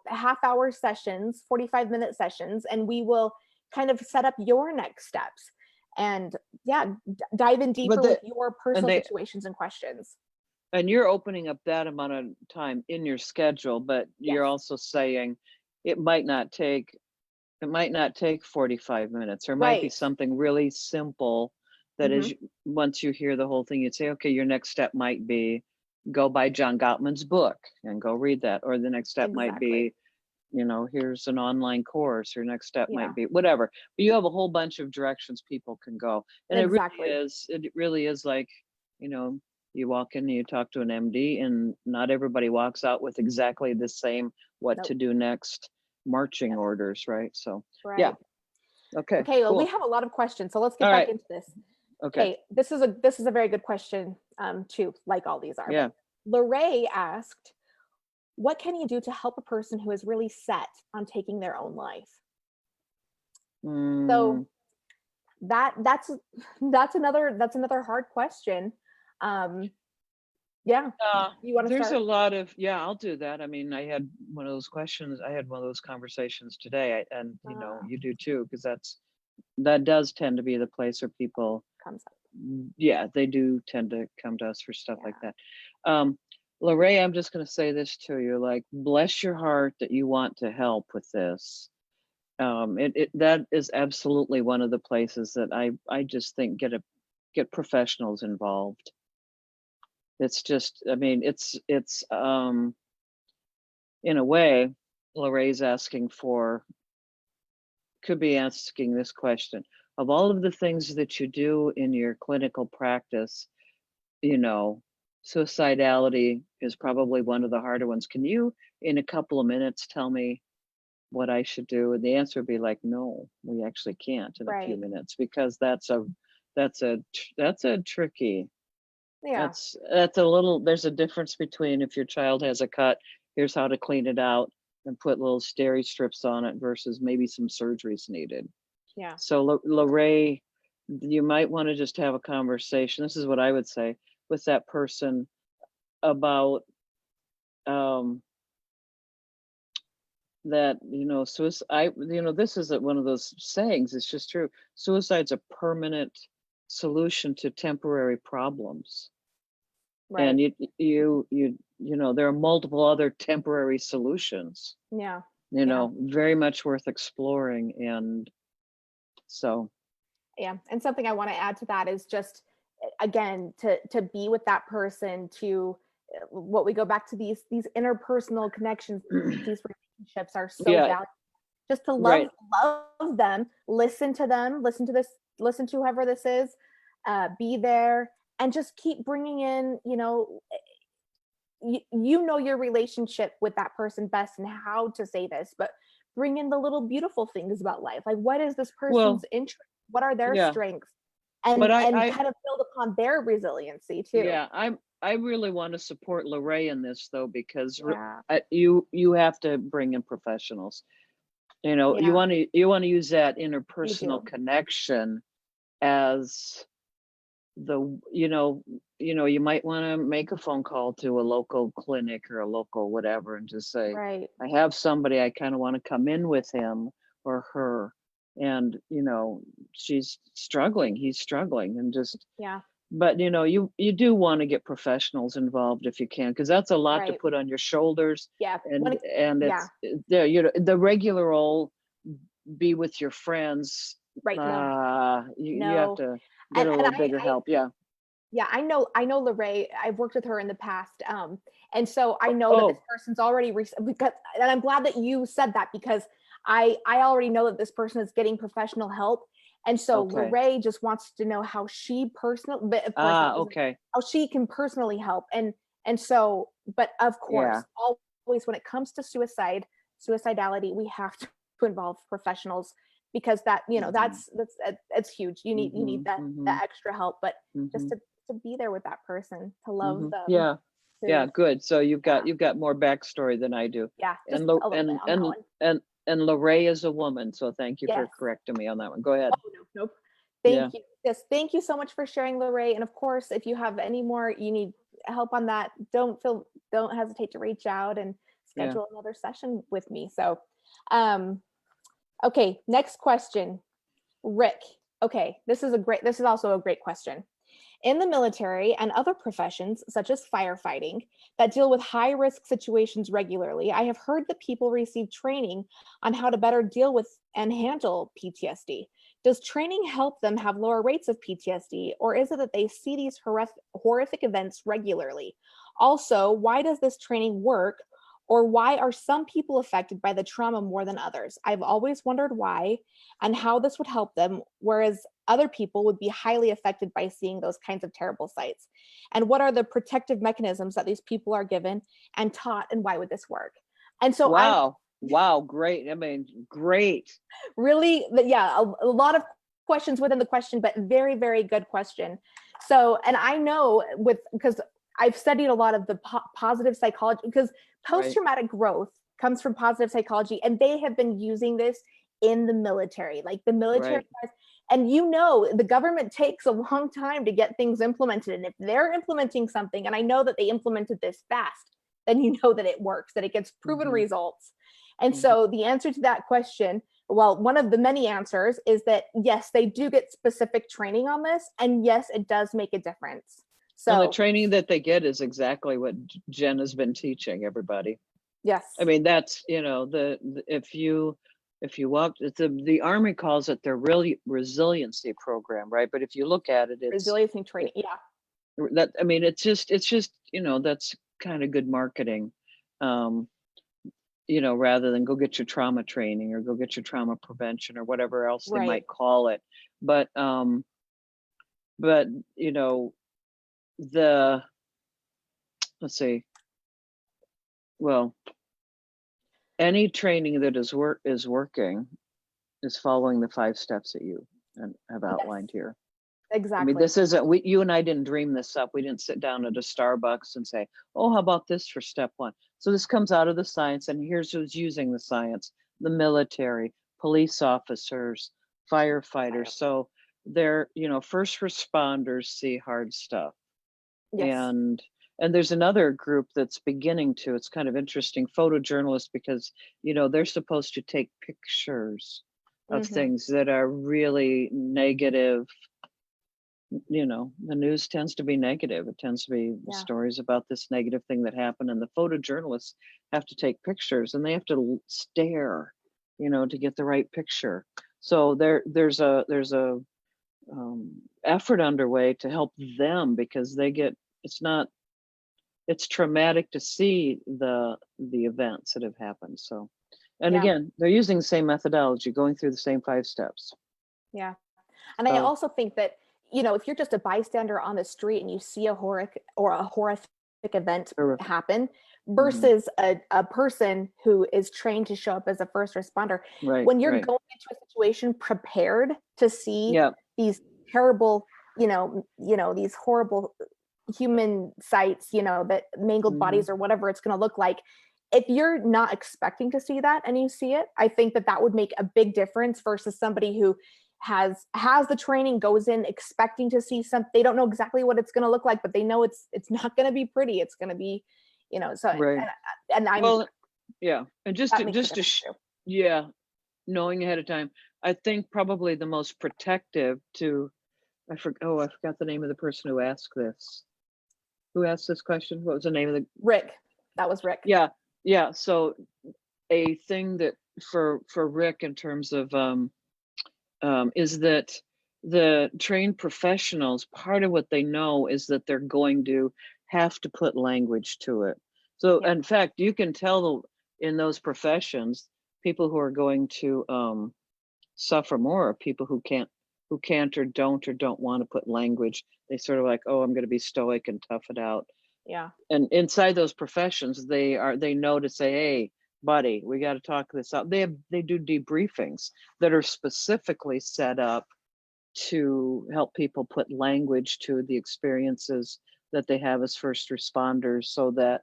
half-hour sessions, 45-minute sessions, and we will kind of set up your next steps and dive in deeper But with the your and personal they situations and questions. and you're opening up that amount of time in your schedule, but Yes. you're also saying it might not take 45 minutes. There might be Right. something really simple that Mhm. is once you hear the whole thing, you'd say, okay, your next step might be go buy John Gottman's book and go read that. Or the next step might Exactly. be, here's an online course. Your next step Yeah. might be whatever. But you have a whole bunch of directions people can go. And Exactly. it really is like, you know, you walk in and you talk to an MD and not everybody walks out with exactly the same what Nope. to do next marching Yep. orders, right? So yeah. Right. Okay, Okay, well, we cool. have a lot of questions, so let's get All back right. into this. Okay. Okay, this is a very good question, too, like all these are. Yeah. But Lorraine asked, what can you do to help a person who is really set on taking their own life? Mm, So that's another hard question. Yeah, you want to there's a start? lot of, yeah, I'll do that. I mean, I had one of those questions. I had one of those conversations today, and Uh, you do too, because that does tend to be the place where people, Comes up. yeah, they do tend to come to us for stuff like Yeah. that. Um, Lorraine, I'm just going to say this to you, like, bless your heart that you want to help with this. That is absolutely one of the places that I just think get professionals involved. It's just, I mean, it's in a way, Lorraine's could be asking this question. Of all of the things that you do in your clinical practice, you know, suicidality is probably one of the harder ones. Can you, in a couple of minutes, tell me what I should do? And the answer would be like, no, we actually can't in a few Right. minutes, because that's a tricky. Yeah. That's a little, there's a difference between if your child has a cut, here's how to clean it out and put little steri strips on it versus maybe some surgery's needed. Yeah. So Lorraine, you might want to just have a conversation. This is what I would say with that person about um that, suicide, this isn't one of those sayings, it's just true. Suicide's a permanent solution to temporary problems. Right. And there are multiple other temporary solutions, Yeah. Yeah. very much worth exploring. And so Yeah, and something I want to add to that is just, again, to be with that person, to what we go back to, these interpersonal connections, these relationships are so yeah, valuable. Just to right. love them, listen to them, listen to whoever this is, be there, and just keep bringing in, your relationship with that person best and how to say this, but bring in the little beautiful things about life. Like, what is this person's Well, interest? What are their yeah, strengths? but And kind of build upon their resiliency too. yeah, I really want to support Lorraine in this though, because Yeah. you have to bring in professionals. You Yeah. want to use that You interpersonal do. connection as you might want to make a phone call to a local clinic or a local whatever and just say, Right. I have somebody, I kind of want to come in with him or her, and he's struggling, and just, Yeah. but you do want to get professionals involved if you can, because that's a lot to Right. put on your shoulders. Yeah. And Yeah. it's the regular old be with your friends, right? No, You have no. to get a And little I bigger help. Yeah. yeah, I know Lorraine. I've worked with her in the past. And so I know that this Oh, person's already because, and I'm glad that you said that because I already know that this person is getting professional help. And so okay. Lorraine just wants to know how she personally, but of course that doesn't, Okay. how she can personally help. And so, but of Yeah. course, always when it comes to suicidality, we have to involve professionals because that, you know, Hmm. that's huge. You need Hmm. that Hmm. extra help, but just Hmm. to be there with that person, to love Hmm. them, Yeah. Yeah. to Good. So yeah, you've got more backstory than I do. yeah, just And Lo- a little bit on that one. and Lorraine is a woman. So thank you for Yes. correcting me on that one. Go ahead. Oh, no, nope. Yeah. Thank you. Yes, thank you so much for sharing, Lorraine. And of course, if you have any more, you need help on that, don't hesitate to reach out and Yeah. schedule another session with me. So, um, okay, next question, Rick. Okay, this is also a great question. In the military and other professions, such as firefighting, that deal with high risk situations regularly, I have heard that people receive training on how to better deal with and handle PTSD. Does training help them have lower rates of PTSD, or is it that they see these horrific events regularly? Also, why does this training work? Or why are some people affected by the trauma more than others? I've always wondered why and how this would help them, whereas other people would be highly affected by seeing those kinds of terrible sights. And what are the protective mechanisms that these people are given and taught, and why would this work? And so I'm Wow. Wow. Great. I mean, great. really, yeah, a lot of questions within the question, but very, very good question. So, and I know because I've studied a lot of the positive psychology, because Right. post-traumatic growth comes from positive psychology, and they have been using this in the military, like the military Right. guys. And you know, the government takes a long time to get things implemented. And if they're implementing something, and I know that they implemented this fast, then you know that it works, that it gets proven Hmm. results. And Hmm. so the answer to that question, well, one of the many answers is that yes, they do get specific training on this. And yes, it does make a difference. And the So, training that they get is exactly what Jen has been teaching everybody. yes, I mean, that's, if you walk, the Army calls it their really resiliency program, right? But if you look at it, resiliency training. Yeah, that, I mean, it's just, that's kind of good marketing. Um, rather than go get your trauma training or go get your trauma prevention or whatever else they right. might call it. But but you know, the let's see, well, any training that is working is following the 5 steps that you have Yes, outlined here. I mean, exactly. this isn't you and I didn't dream this up. We didn't sit down at a Starbucks and say, "Oh, how about this for step one?" So this comes out of the science, and here's who's using the science: the military, police officers, firefighters. So they're, first responders see hard stuff, Yes. and there's another group that's beginning to. It's kind of interesting, photojournalists, because they're supposed to take pictures of Hmm. things that are really negative. The news tends to be negative. It tends to be Yeah. stories about this negative thing that happened, and the photojournalists have to take pictures, and they have to stare, to get the right picture. So there's a effort underway to help them, because it's not it's traumatic to see the events that have happened. So, and Yeah. again, they're using the same methodology, going through the same 5 steps. Yeah. And I So also think that, if you're just a bystander on the street and you see a horrific event horrific. happen Hmm. versus a person who is trained to show up as a first responder, Right, when you're right. going into a situation prepared to see Yeah. these terrible, these horrible human sights, that mangled Hmm. bodies or whatever it's going to look like. If you're not expecting to see that and you see it, I think that that would make a big difference versus somebody who has the training, goes in expecting to see something. They don't know exactly what it's going to look like, but they know it's not going to be pretty. It's going to be, so, Right. and I'm Well, yeah. And that makes a difference too. yeah, knowing ahead of time. I think probably the most protective to I forgot the name of the person who asked this. Who asked this question? What was the name of the Rick, that was Rick. Yeah. Yeah. So a thing that for Rick, in terms of is that the trained professionals, part of what they know is that they're going to have to put language to it. So, Yeah. in fact, you can tell in those professions, people who are going to suffer more are people who can't or don't want to put language. They sort of like, oh, I'm going to be stoic and tough it out. Yeah. And inside those professions, they know to say, hey, buddy, we got to talk this out. They do debriefings that are specifically set up to help people put language to the experiences that they have as first responders, so that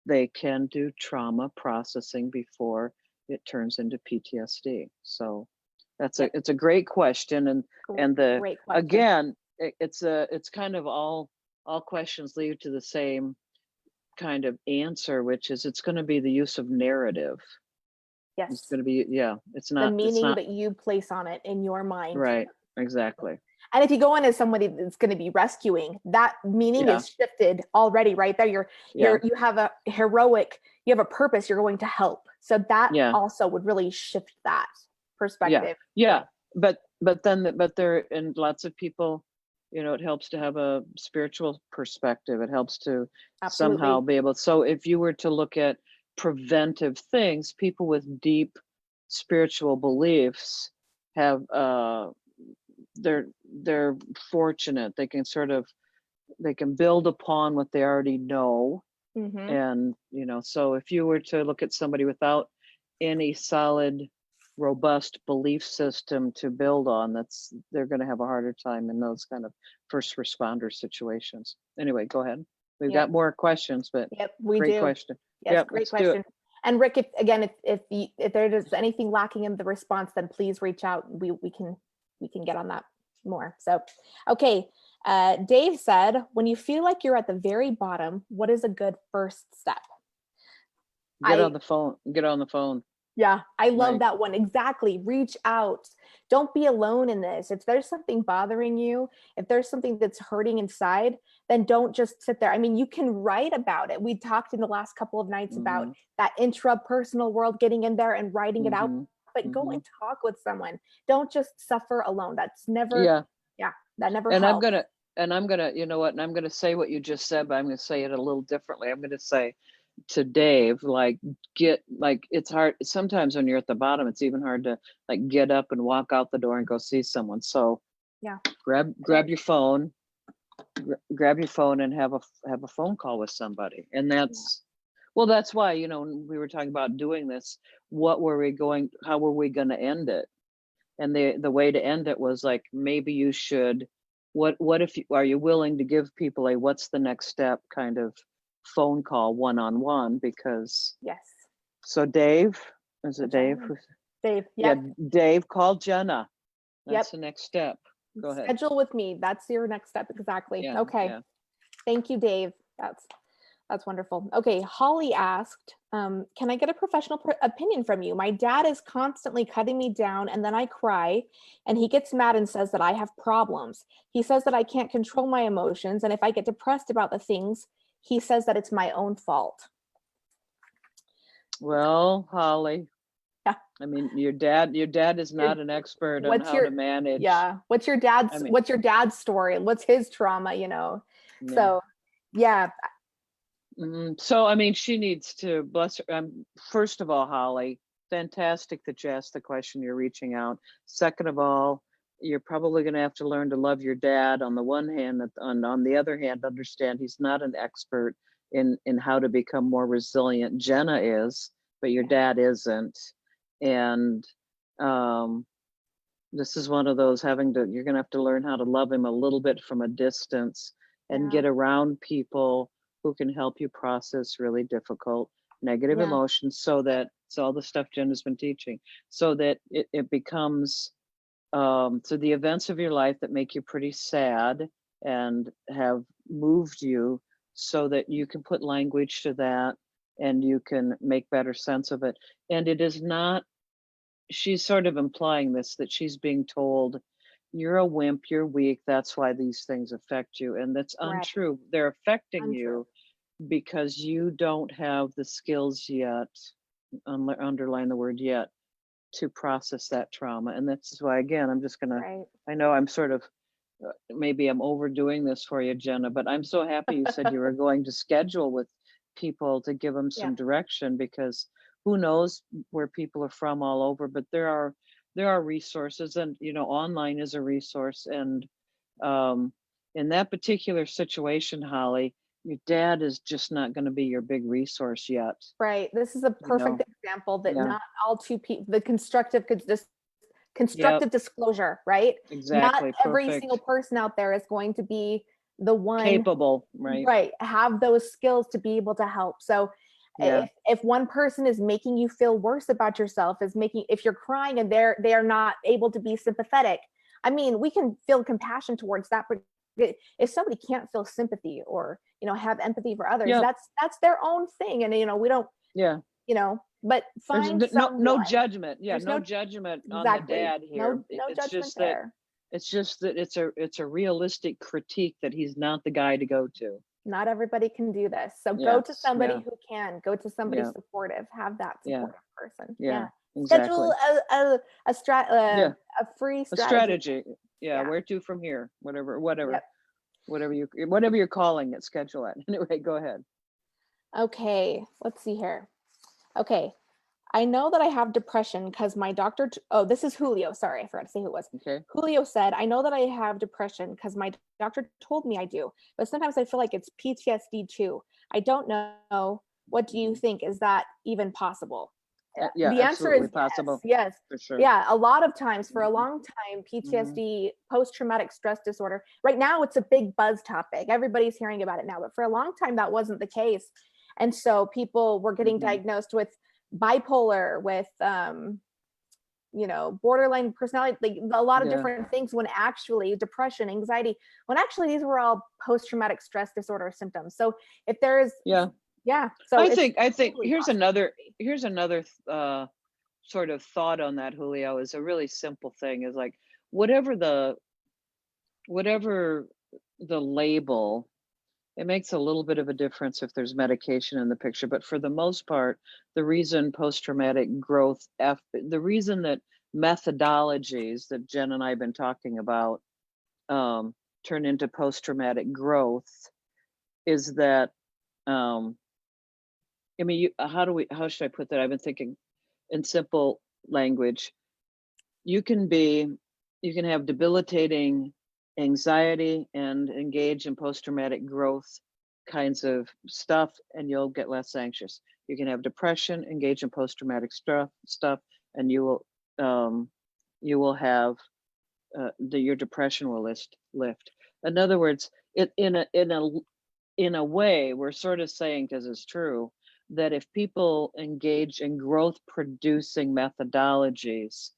they can do trauma processing before it turns into PTSD. So Yep. it's a great question, and the Great question. again, it's kind of all questions lead to the same kind of answer, which is it's going to be the use of narrative. It's Yes. going to be, yeah, it's The not meaning that you place on it in your mind. right. Exactly. And if you go in as somebody that's going to be rescuing, that meaning Yeah. is shifted already right there. Yeah. You have a heroic, you have a purpose, you're going to help. So that Yeah. also would really shift that perspective. Yeah. But there, and lots of people, it helps to have a spiritual perspective. It helps to somehow Absolutely. be able. So if you were to look at preventive things, people with deep spiritual beliefs have they're fortunate. They can build upon what they already know. Mm-hmm. And so if you were to look at somebody without any solid, robust belief system to build on, they're going to have a harder time in those kind of first responder situations. Anyway, go ahead. We've got more questions, but Yep, we great do. question. Yes, Yep, great let's do it. question. And Rick, if there is anything lacking in the response, then please reach out. We can get on that more. So, okay. Dave said, when you feel like you're at the very bottom, what is a good first step? Get on the phone. Yeah, I love Right. that one. Exactly. Reach out. Don't be alone in this. If there's something bothering you, if there's something that's hurting inside, then don't just sit there. I mean, you can write about it. We talked in the last couple of nights about that intrapersonal world, getting in there and writing it out, but go and talk with someone. Don't just suffer alone. That's never, that never And helps. I'm gonna, you know what, and I'm gonna say what you just said, but I'm gonna say it a little differently. I'm gonna say to Dave, it's hard sometimes when you're at the bottom. It's even hard to get up and walk out the door and go see someone. So grab your phone, grab your phone and have a phone call with somebody. And that's why, when we were talking about doing this, how were we going to end it? And the way to end it was maybe you should, what if are you willing to give people what's the next step kind of phone call one-on-one? Because so Dave, is it Dave? Dave, Dave, call Jenna. That's the next step. Go ahead. Schedule with me. That's your next step. Exactly. Okay. Thank you, Dave. That's wonderful. Okay, Holly asked, can I get a professional opinion from you? My dad is constantly cutting me down and then I cry and he gets mad and says that I have problems. He says that I can't control my emotions, and if I get depressed about the things, he says that it's my own fault. Well, Holly, I mean, your dad is not an expert on how to manage. Yeah. What's your dad's story? What's his trauma, So, So, I mean, she needs to, bless her. First of all, Holly, fantastic that you asked the question. You're reaching out. Second of all, you're probably going to have to learn to love your dad on the one hand, and on the other hand, understand he's not an expert in how to become more resilient. Jenna is, but your dad isn't. And this is one of those you're going to have to learn how to love him a little bit from a distance and get around people who can help you process really difficult negative emotions, so that it's all the stuff Jen has been teaching, so that it becomes so the events of your life that make you pretty sad and have moved you, so that you can put language to that and you can make better sense of it. And it is not, she's sort of implying that she's being told, you're a wimp, you're weak, that's why these things affect you. And that's untrue. They're affecting you because you don't have the skills yet, underline the word yet, to process that trauma. And that's why, again, I'm just gonna, Right. I know I'm sort of, maybe I'm overdoing this for you, Jenna, but I'm so happy you said you were going to schedule with people to give them Yeah. some direction, because who knows where people are from all over, but there are resources, and online is a resource. And um in that particular situation, Holly, your dad is just not going to be your big resource yet, Right. This is a you know. perfect example that Yeah. not all two people, the Yep. constructive disclosure, right? Not Exactly. every single Perfect. person out there is going to be the one, Capable, right? right, have those skills to be able to help. So Yeah. if one person is making you feel worse about yourself, is making, if you're crying and they are not able to be sympathetic, I mean, we can feel compassion towards that, but if somebody can't feel sympathy or have empathy for others, Yep. that's their own thing. And we don't, Yeah. but There's find no someone. judgment. Yeah, There's no no, judgment on the exactly, dad here. no It's judgment just that there. it's a realistic critique that he's not the guy to go to. Not everybody can do this, so go to Yes. somebody Yeah. who can. Go to somebody Yeah. supportive, have that Yeah. supportive person. Yeah. Yeah, schedule Exactly. Yeah. a free A strategy. strategy. Yeah. Yeah. Where to from here? Whatever. Yep. Whatever you're calling it. Schedule it. Anyway, go ahead. Okay, let's see here. Okay, I know that I have depression because my doctor, oh, this is Julio. Sorry, I forgot to say who it was. Okay. Julio said, I know that I have depression because my doctor told me I do, but sometimes I feel like it's PTSD too. I don't know. What do you think? Is that even possible? Yeah. The answer Absolutely is possible. yes. For sure. Yeah, a lot of times, for a Mhm. long time, Mhm. PTSD, post-traumatic stress disorder, right now it's a big buzz topic. Everybody's hearing about it now, but for a long time that wasn't the case. And so people were getting Mhm. diagnosed with bipolar, with borderline personality, like a lot of Yeah. different things, when actually depression, anxiety, when actually these were all post-traumatic stress disorder symptoms. So if there's, Yeah. yeah, so I it's think totally possible. here's another sort of thought on that, Julio. Is a really simple thing, is like whatever the whatever the label, it makes a little bit of a difference if there's medication in the picture, but for the most part, the reason post-traumatic growth the reason that methodologies that Jen and I have been talking about um turn into post-traumatic growth is that um I mean, how should I put that? I've been thinking in simple language. You can be, you can have debilitating anxiety and engage in post-traumatic growth kinds of stuff, and you'll get less anxious. You can have depression, engage in post-traumatic stuff, and you will have your depression will lift. In other words, it in a way, we're sort of saying, because it's true, that if people engage in growth producing methodologies,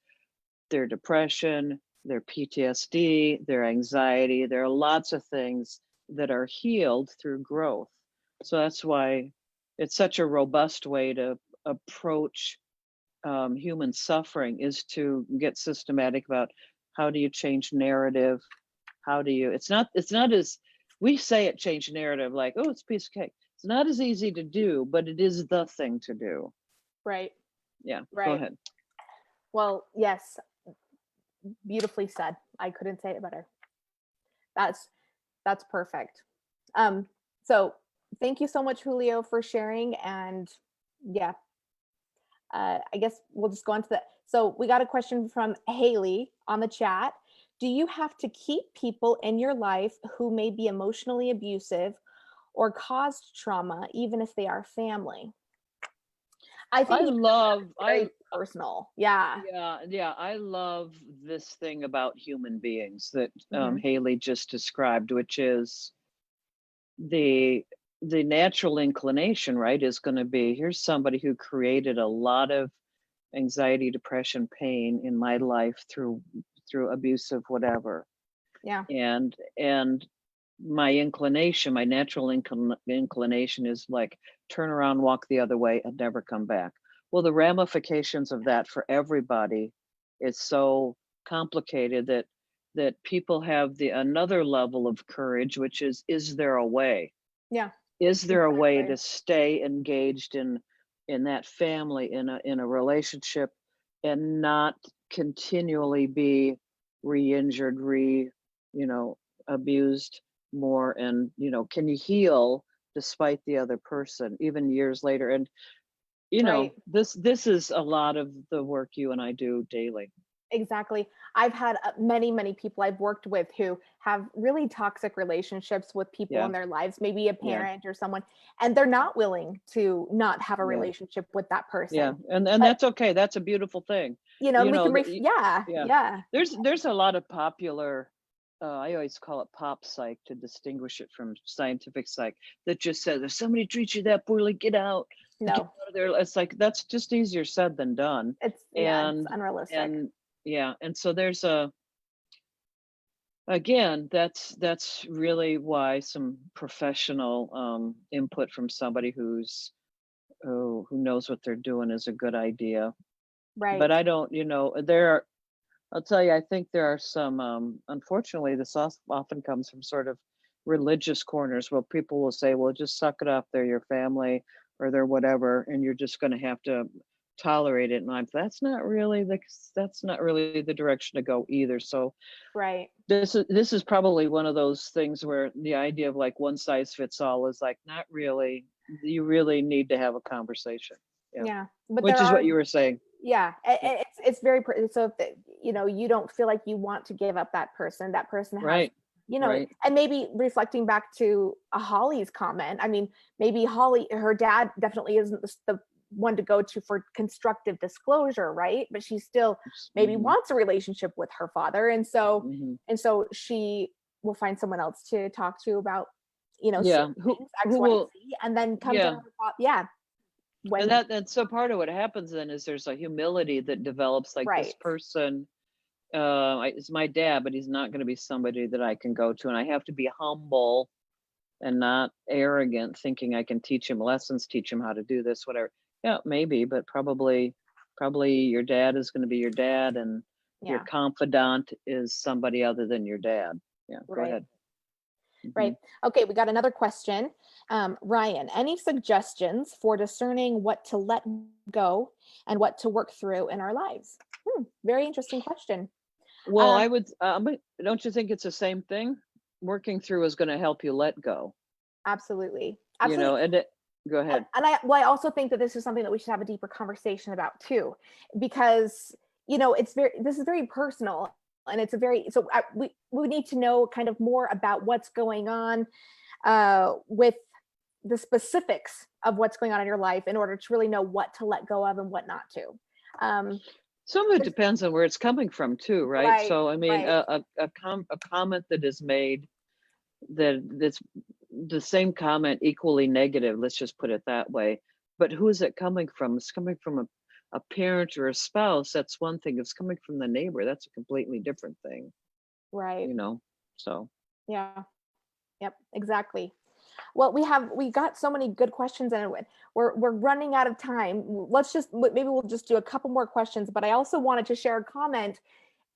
their depression, their PTSD, their anxiety, there are lots of things that are healed through growth. So that's why it's such a robust way to approach human suffering, is to get systematic about how do you change narrative, how do you, it's not as, we say it, change narrative, like, oh, it's a piece of cake. It's not as easy to do, but it is the thing to do. Right. Yeah, go Right. ahead. Well, yes, beautifully said. I couldn't say it better. That's perfect. So thank you so much, Julio, for sharing. And yeah, I guess we'll just go on to that. So we got a question from Haley on the chat. Do you have to keep people in your life who may be emotionally abusive or caused trauma, even if they are family? I think very personal. Yeah. Yeah, I love this thing about human beings that Mhm. Haley just described, which is the natural inclination, right, is going to be, here's somebody who created a lot of anxiety, depression, pain in my life through abusive whatever. Yeah. And my inclination, my natural inclination is like, turn around, walk the other way, and never come back. Well, the ramifications of that for everybody is so complicated that people have the another level of courage, which is there a way? Yeah. Is there a way Exactly. to stay engaged in that family, in a relationship and not continually be re-injured, you know, abused more. And, can you heal despite the other person, even years later? And, Right. this is a lot of the work you and I do daily. Exactly. I've had many, many people I've worked with who have really toxic relationships with people Yeah, in their lives, maybe a yeah, parent or someone, and they're not willing to not have a yeah, relationship with that yeah. person. And But, that's okay. That's a beautiful thing. and we can, yeah, Yeah. yeah. There's a lot of popular, I always call it pop psych to distinguish it from scientific psych, that just says, if somebody treats you that poorly, get No, out of there. It's like, that's just easier said than done. it's And, unrealistic. and yeah. And so there's again, that's really why some professional, input from somebody who knows what they're doing is a good idea. But Right. I don't, I'll tell you, I think there are some, unfortunately, this often comes from sort of religious corners where people will say, well, just suck it up. They're your family or they're whatever, and you're just going to have to tolerate it. And that's not really the direction to go either. So Right. this is probably one of those things where the idea of like one size fits all is like not really. You really need to have a conversation. Yeah, Yeah. But which there is what are, you were saying. yeah, Yeah. it's very, so if you don't feel like you want to give up that person has, Right, right. and maybe reflecting back to Holly's comment, I mean, maybe Holly, her dad definitely isn't the one to go to for constructive disclosure, right? But she still maybe Hmm. wants a relationship with her father, and so Hmm. she will find someone else to talk to about, certain Yeah, who things, X, who Y, and will Z, and then come to yeah, her yeah, and when, that's so part of what happens then is there's a humility that develops, like this right, person, it's my dad, but he's not going to be somebody that I can go to, and I have to be humble and not arrogant, thinking I can teach him lessons, teach him how to do this, whatever. Yeah, maybe, but probably your dad is going to be your dad, and your yeah, confidant is somebody other than your dad. Yeah, go right. ahead. Hmm. Right. Okay, we got another question. Ryan, any suggestions for discerning what to let go and what to work through in our lives? Very interesting question. Well, Um, I would, but don't you think it's the same thing? Working through is going to help you let go, Absolutely. Absolutely. and go ahead. And I also think that this is something that we should have a deeper conversation about too, because, this is very personal, and it's a very, so we need to know kind of more about what's going on with the specifics of what's going on in your life in order to really know what to let go of and what not to. Um, Some of it depends on where it's coming from too, right? right, So, I mean, right, a comment that is made that's the same comment equally negative, let's just put it that way. But who is it coming from? It's coming from a parent or a spouse. That's one thing. If it's coming from the neighbor, that's a completely different thing, right. you know? So, Yeah. Yep. Exactly. Well, we got so many good questions, and we're running out of time. Let's just, maybe we'll just do a couple more questions. But I also wanted to share a comment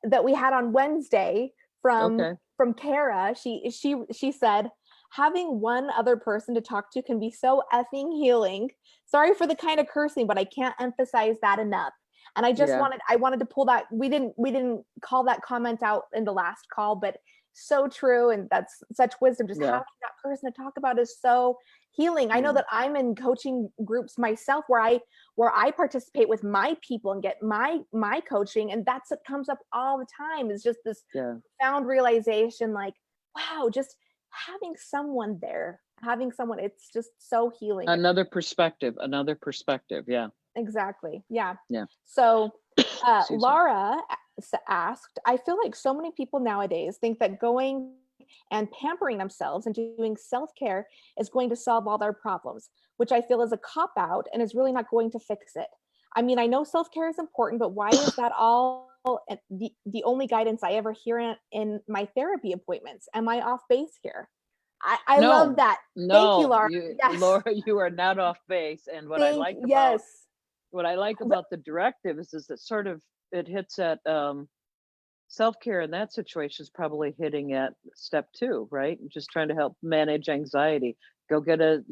that we had on Wednesday from okay. Kara. She said, having one other person to talk to can be so effing healing. Sorry for the kind of cursing, but I can't emphasize that enough. And Yeah. I wanted to pull that. We didn't call that comment out in the last call, but so true, and that's such wisdom. Just Yeah. having that person to talk about is so healing. I know Yeah. that I'm in coaching groups myself where I participate with my people and get my coaching, and that's what comes up all the time, is just this Yeah. profound realization, like, wow, just having someone there, having someone, it's just so healing. Another perspective. Another perspective. Yeah. Exactly. Yeah. Yeah. So, Excuse me. Laura asked, I feel like so many people nowadays think that going and pampering themselves and doing self care is going to solve all their problems, which I feel is a cop out and is really not going to fix it. I mean, I know self care is important, but why is that all the only guidance I ever hear in my therapy appointments? Am I off base here? I love No, that. Thank you, no, Laura. Yes. Laura, you are not off base. And Yes. what I like But about the directive is that sort of it hits at, self-care in that situation is probably hitting at step 2, right? Just trying to help manage anxiety. Go get a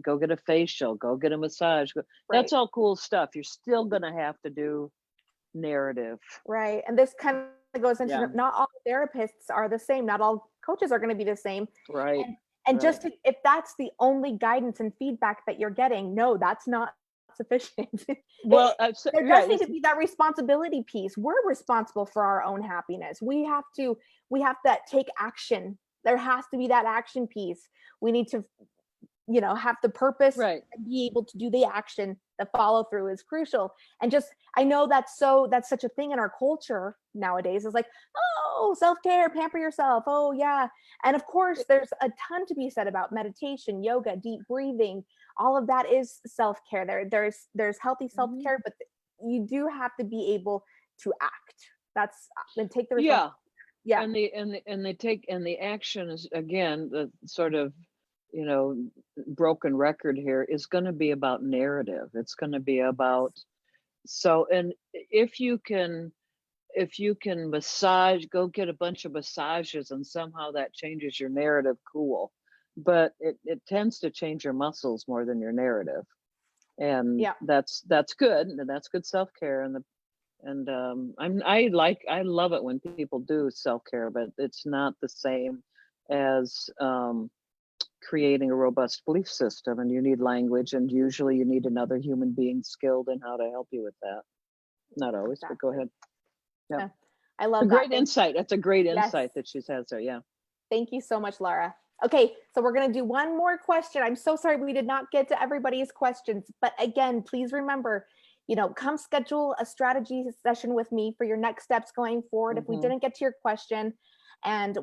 facial, go get a massage. right. That's all cool stuff. You're still gonna have to do narrative. Right. And this kind of goes into Yeah. not all therapists are the same. Not all coaches are going to be the same. Right. And Right. just if that's the only guidance and feedback that you're getting, no, that's not sufficient. Well, There yeah, does need to be that responsibility piece. We're responsible for our own happiness. We have to take action. There has to be that action piece. We need to, have the purpose right. and be able to do the action. The follow through is crucial. And just, I know that's such a thing in our culture nowadays. It's like, oh, self-care, pamper yourself. Oh yeah. And of course there's a ton to be said about meditation, yoga, deep breathing. All of that is self-care. There's healthy self-care, but you do have to be able to act. And take the responsibility. Yeah. And the action is, again, the sort of, broken record here is going to be about narrative. It's going to be about, and if you can go get a bunch of massages and somehow that changes your narrative, cool. But it tends to change your muscles more than your narrative. And that's good. And that's good self-care. I love it when people do self-care, but it's not the same as creating a robust belief system, and you need language, and usually you need another human being skilled in how to help you with that. Not always, but go ahead. Yeah. I love that. Great insight. That's a great insight that she has there. Yeah. Thank you so much, Laura. Okay, so we're going to do one more question. I'm so sorry we did not get to everybody's questions, but again, please remember, come schedule a strategy session with me for your next steps going forward. If we didn't get to your question, and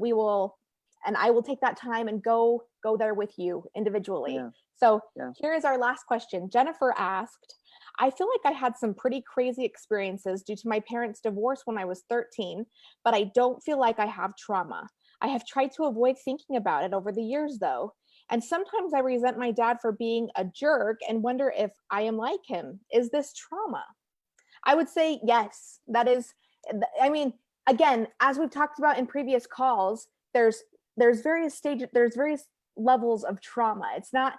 I will take that time and go there with you individually. Yeah. So here is our last question. Jennifer asked, I feel like I had some pretty crazy experiences due to my parents' divorce when I was 13, but I don't feel like I have trauma. I have tried to avoid thinking about it over the years though. And sometimes I resent my dad for being a jerk and wonder if I am like him. Is this trauma? I would say yes, that is, again, as we've talked about in previous calls, there's various stages, there's various levels of trauma. It's not,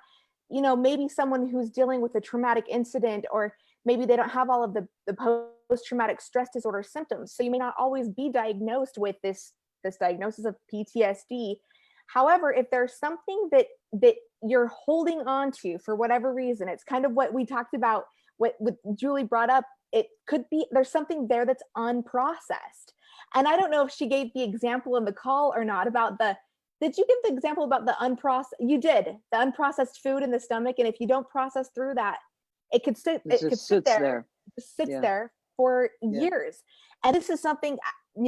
maybe someone who's dealing with a traumatic incident, or maybe they don't have all of the post-traumatic stress disorder symptoms. So you may not always be diagnosed with this diagnosis of PTSD. However, if there's something that you're holding on to for whatever reason, it's kind of what we talked about, what Julie brought up. It could be there's something there that's unprocessed. And I don't know if she gave the example in the call or not about did you give the example about the unprocessed? You did, the unprocessed food in the stomach. And if you don't process through that, it could sit there for years. And this is something,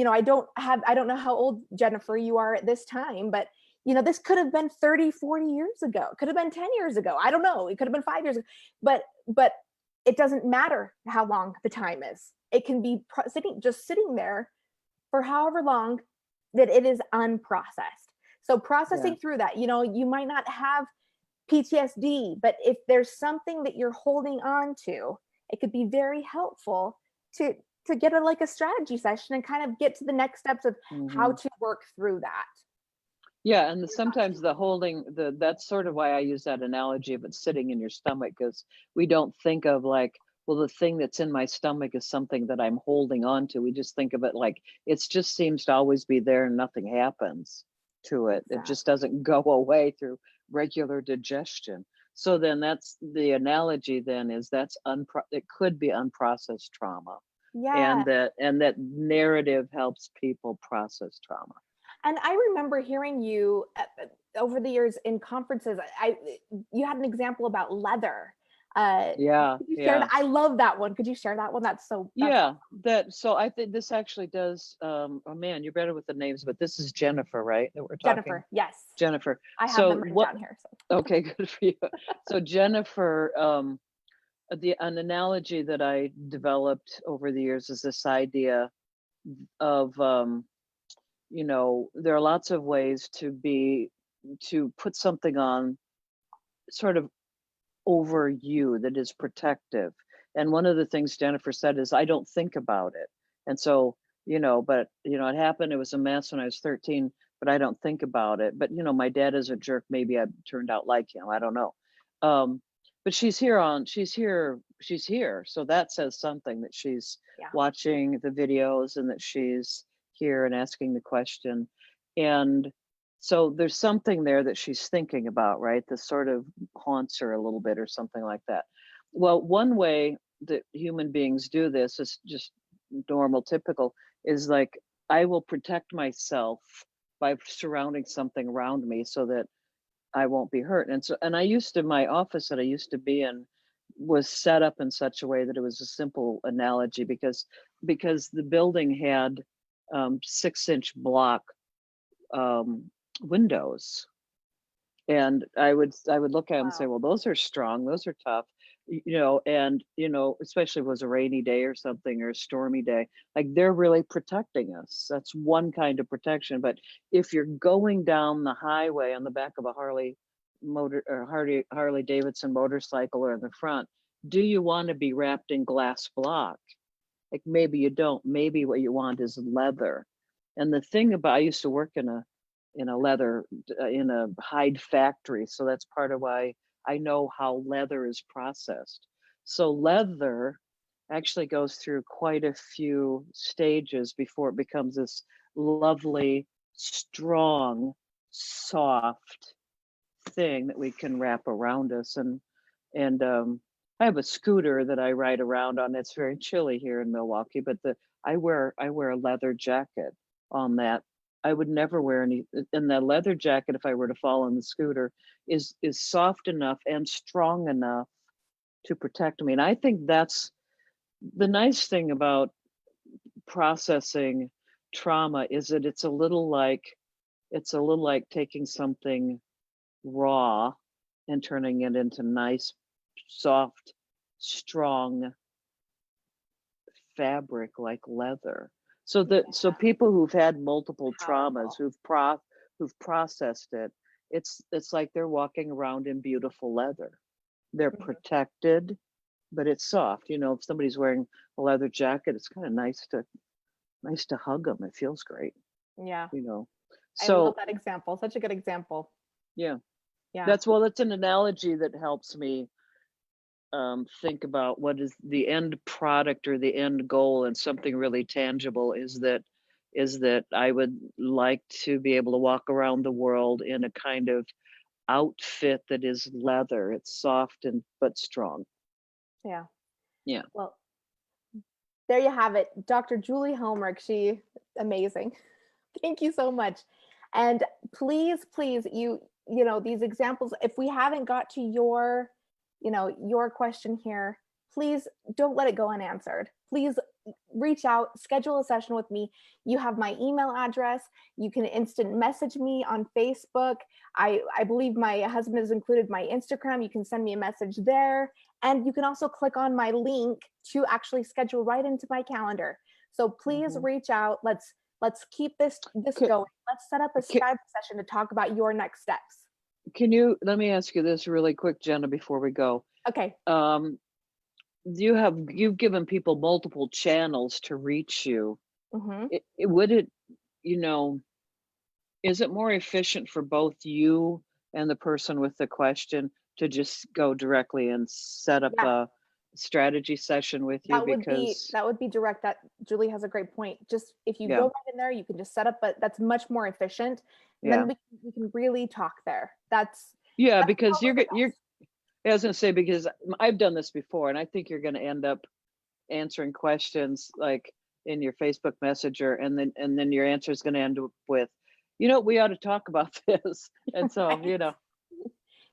I don't know how old, Jennifer, you are at this time, but this could have been 30, 40 years ago. It could have been 10 years ago. I don't know. It could have been 5 years ago, but it doesn't matter how long the time is. It can be sitting there for however long that it is unprocessed. So processing through that, you might not have PTSD, but if there's something that you're holding on to, it could be very helpful to get a strategy session and kind of get to the next steps of how to work through that. Yeah, and sometimes that's sort of why I use that analogy of it sitting in your stomach, because we don't think of like, well, the thing that's in my stomach is something that I'm holding on to. We just think of it like it just seems to always be there and nothing happens to it. Exactly. It just doesn't go away through regular digestion. So then that's the analogy then is it could be unprocessed trauma. Yeah. And that narrative helps people process trauma. And I remember hearing you over the years in conferences, you had an example about leather. I love that one. Could you share that one? So I think this actually does, oh man, you're better with the names, but this is Jennifer, right? That we're talking. Jennifer, yes. Jennifer. I have them written down here. So. Okay, good for you. So Jennifer, an analogy that I developed over the years is this idea of, there are lots of ways to put something on sort of over you that is protective. And one of the things Jennifer said is, I don't think about it. And so, but it happened, it was a mess when I was 13, but I don't think about it. But, my dad is a jerk. Maybe I turned out like him. I don't know. But she's here she's here. So that says something, that she's Yeah. watching the videos and that she's here and asking the question. And so there's something there that she's thinking about, right? That sort of haunts her a little bit or something like that. Well, one way that human beings do this is just normal, typical, is like, I will protect myself by surrounding something around me so that I won't be hurt. And so, and I used to, my office that I used to be in was set up in such a way that it was a simple analogy, because the building had 6-inch block windows, and I would look at them and say, Wow. well, those are strong, those are tough, and especially if it was a rainy day or something, or a stormy day, like, they're really protecting us. That's one kind of protection. But if you're going down the highway on the back of a Harley Davidson motorcycle, or in the front, do you want to be wrapped in glass block? Like, maybe you don't. Maybe what you want is leather. And the thing about, I used to work in a leather, in a hide factory, so that's part of why I know how leather is processed. So leather actually goes through quite a few stages before it becomes this lovely, strong, soft thing that we can wrap around us. And I have a scooter that I ride around on. It's very chilly here in Milwaukee, but I wear a leather jacket on that. I would never wear any, and the leather jacket, if I were to fall on the scooter, is soft enough and strong enough to protect me. And I think that's the nice thing about processing trauma, is that it's a little like taking something raw and turning it into nice, soft, strong fabric like leather. So Yeah. people who've had multiple traumas, Powerful. who've processed it, it's like they're walking around in beautiful leather. They're Mhm. protected, but it's soft. If somebody's wearing a leather jacket, it's kind of nice to hug them. It feels great, Yeah. you know. I love So that example. Such a good example. yeah, Yeah. that's an analogy that helps me think about what is the end product or the end goal, and something really tangible is that I would like to be able to walk around the world in a kind of outfit that is leather. It's soft and but strong. Yeah. Yeah. Well, there you have it. Dr. Julie Helmrich, she amazing. Thank you so much. And please, these examples, if we haven't got to your question here, please don't let it go unanswered. Please reach out, schedule a session with me. You have my email address. You can instant message me on Facebook. I believe my husband has included my Instagram. You can send me a message there. And you can also click on my link to actually schedule right into my calendar. So please Mhm. reach out. Let's keep this Ca- going. Let's set up a ca- Skype session to talk about your next steps. Can you let me ask you this really quick, Jenna, before we go? Okay. Um, you've given people multiple channels to reach you. Mm-hmm. Would it, you know, is it more efficient for both you and the person with the question to just go directly and set up Yeah, a strategy session with you? Because that would be direct. That Julie has a great point. Just if you go yeah, right in there, you can just set up, but that's much more efficient. And then yeah, we can really talk there. yeah, That's because probably the you're best. I was gonna say, because I've done this before, and I think you're gonna end up answering questions like in your Facebook Messenger, and then your answer is gonna end up with, we ought to talk about this. And so, Right.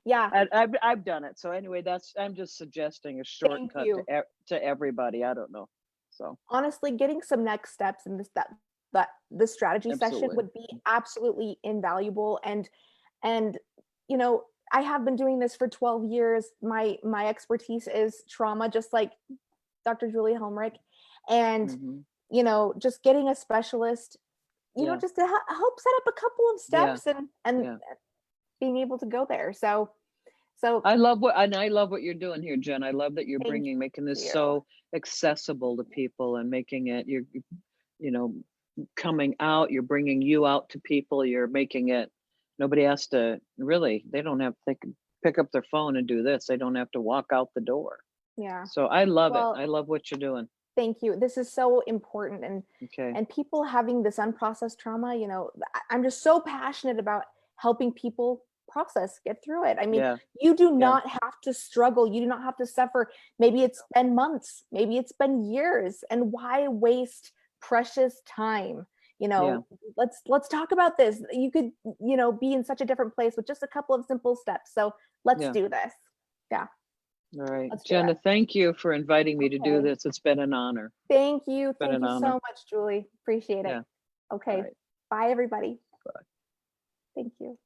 Yeah. I've done it. So anyway, I'm just suggesting a Thank shortcut you. to everybody. I don't know. So Honestly, getting some next steps in the strategy session absolutely. would be absolutely invaluable. And I have been doing this for 12 years. My expertise is trauma, just like Dr. Julie Helmrich. And Hmm. just getting a specialist, Yeah. just to help set up a couple of Yeah. steps and Yeah. being able to go there. So I love what you're doing here, Jen. I love that you're thank making this you. so accessible to people, and making it, you know, coming out, you're bringing you out to people, you're making it, nobody has to really, they don't have, they can pick up their phone and do this. They don't have to walk out the door. Yeah. So I love Well, it. I love what you're doing. thank you. This is so important. Okay. And people having this unprocessed trauma, you know, I'm just so passionate about helping people process, get through it. I mean, Yeah. you do Yeah. not have to struggle. You do not have to suffer. Maybe it's been months, maybe it's been years. And why waste precious time? You know, let's talk about this. You could, you know, be in such a different place with just a couple of simple steps. So let's Yeah. do this. Yeah, All right. let's do Jenna, it. thank you for inviting me to do Okay. this. It's been an honor. Thank you. Been Thank an you honor. so much, Julie. Appreciate it. Yeah. All Okay. right. Bye, everybody. Bye. Thank you.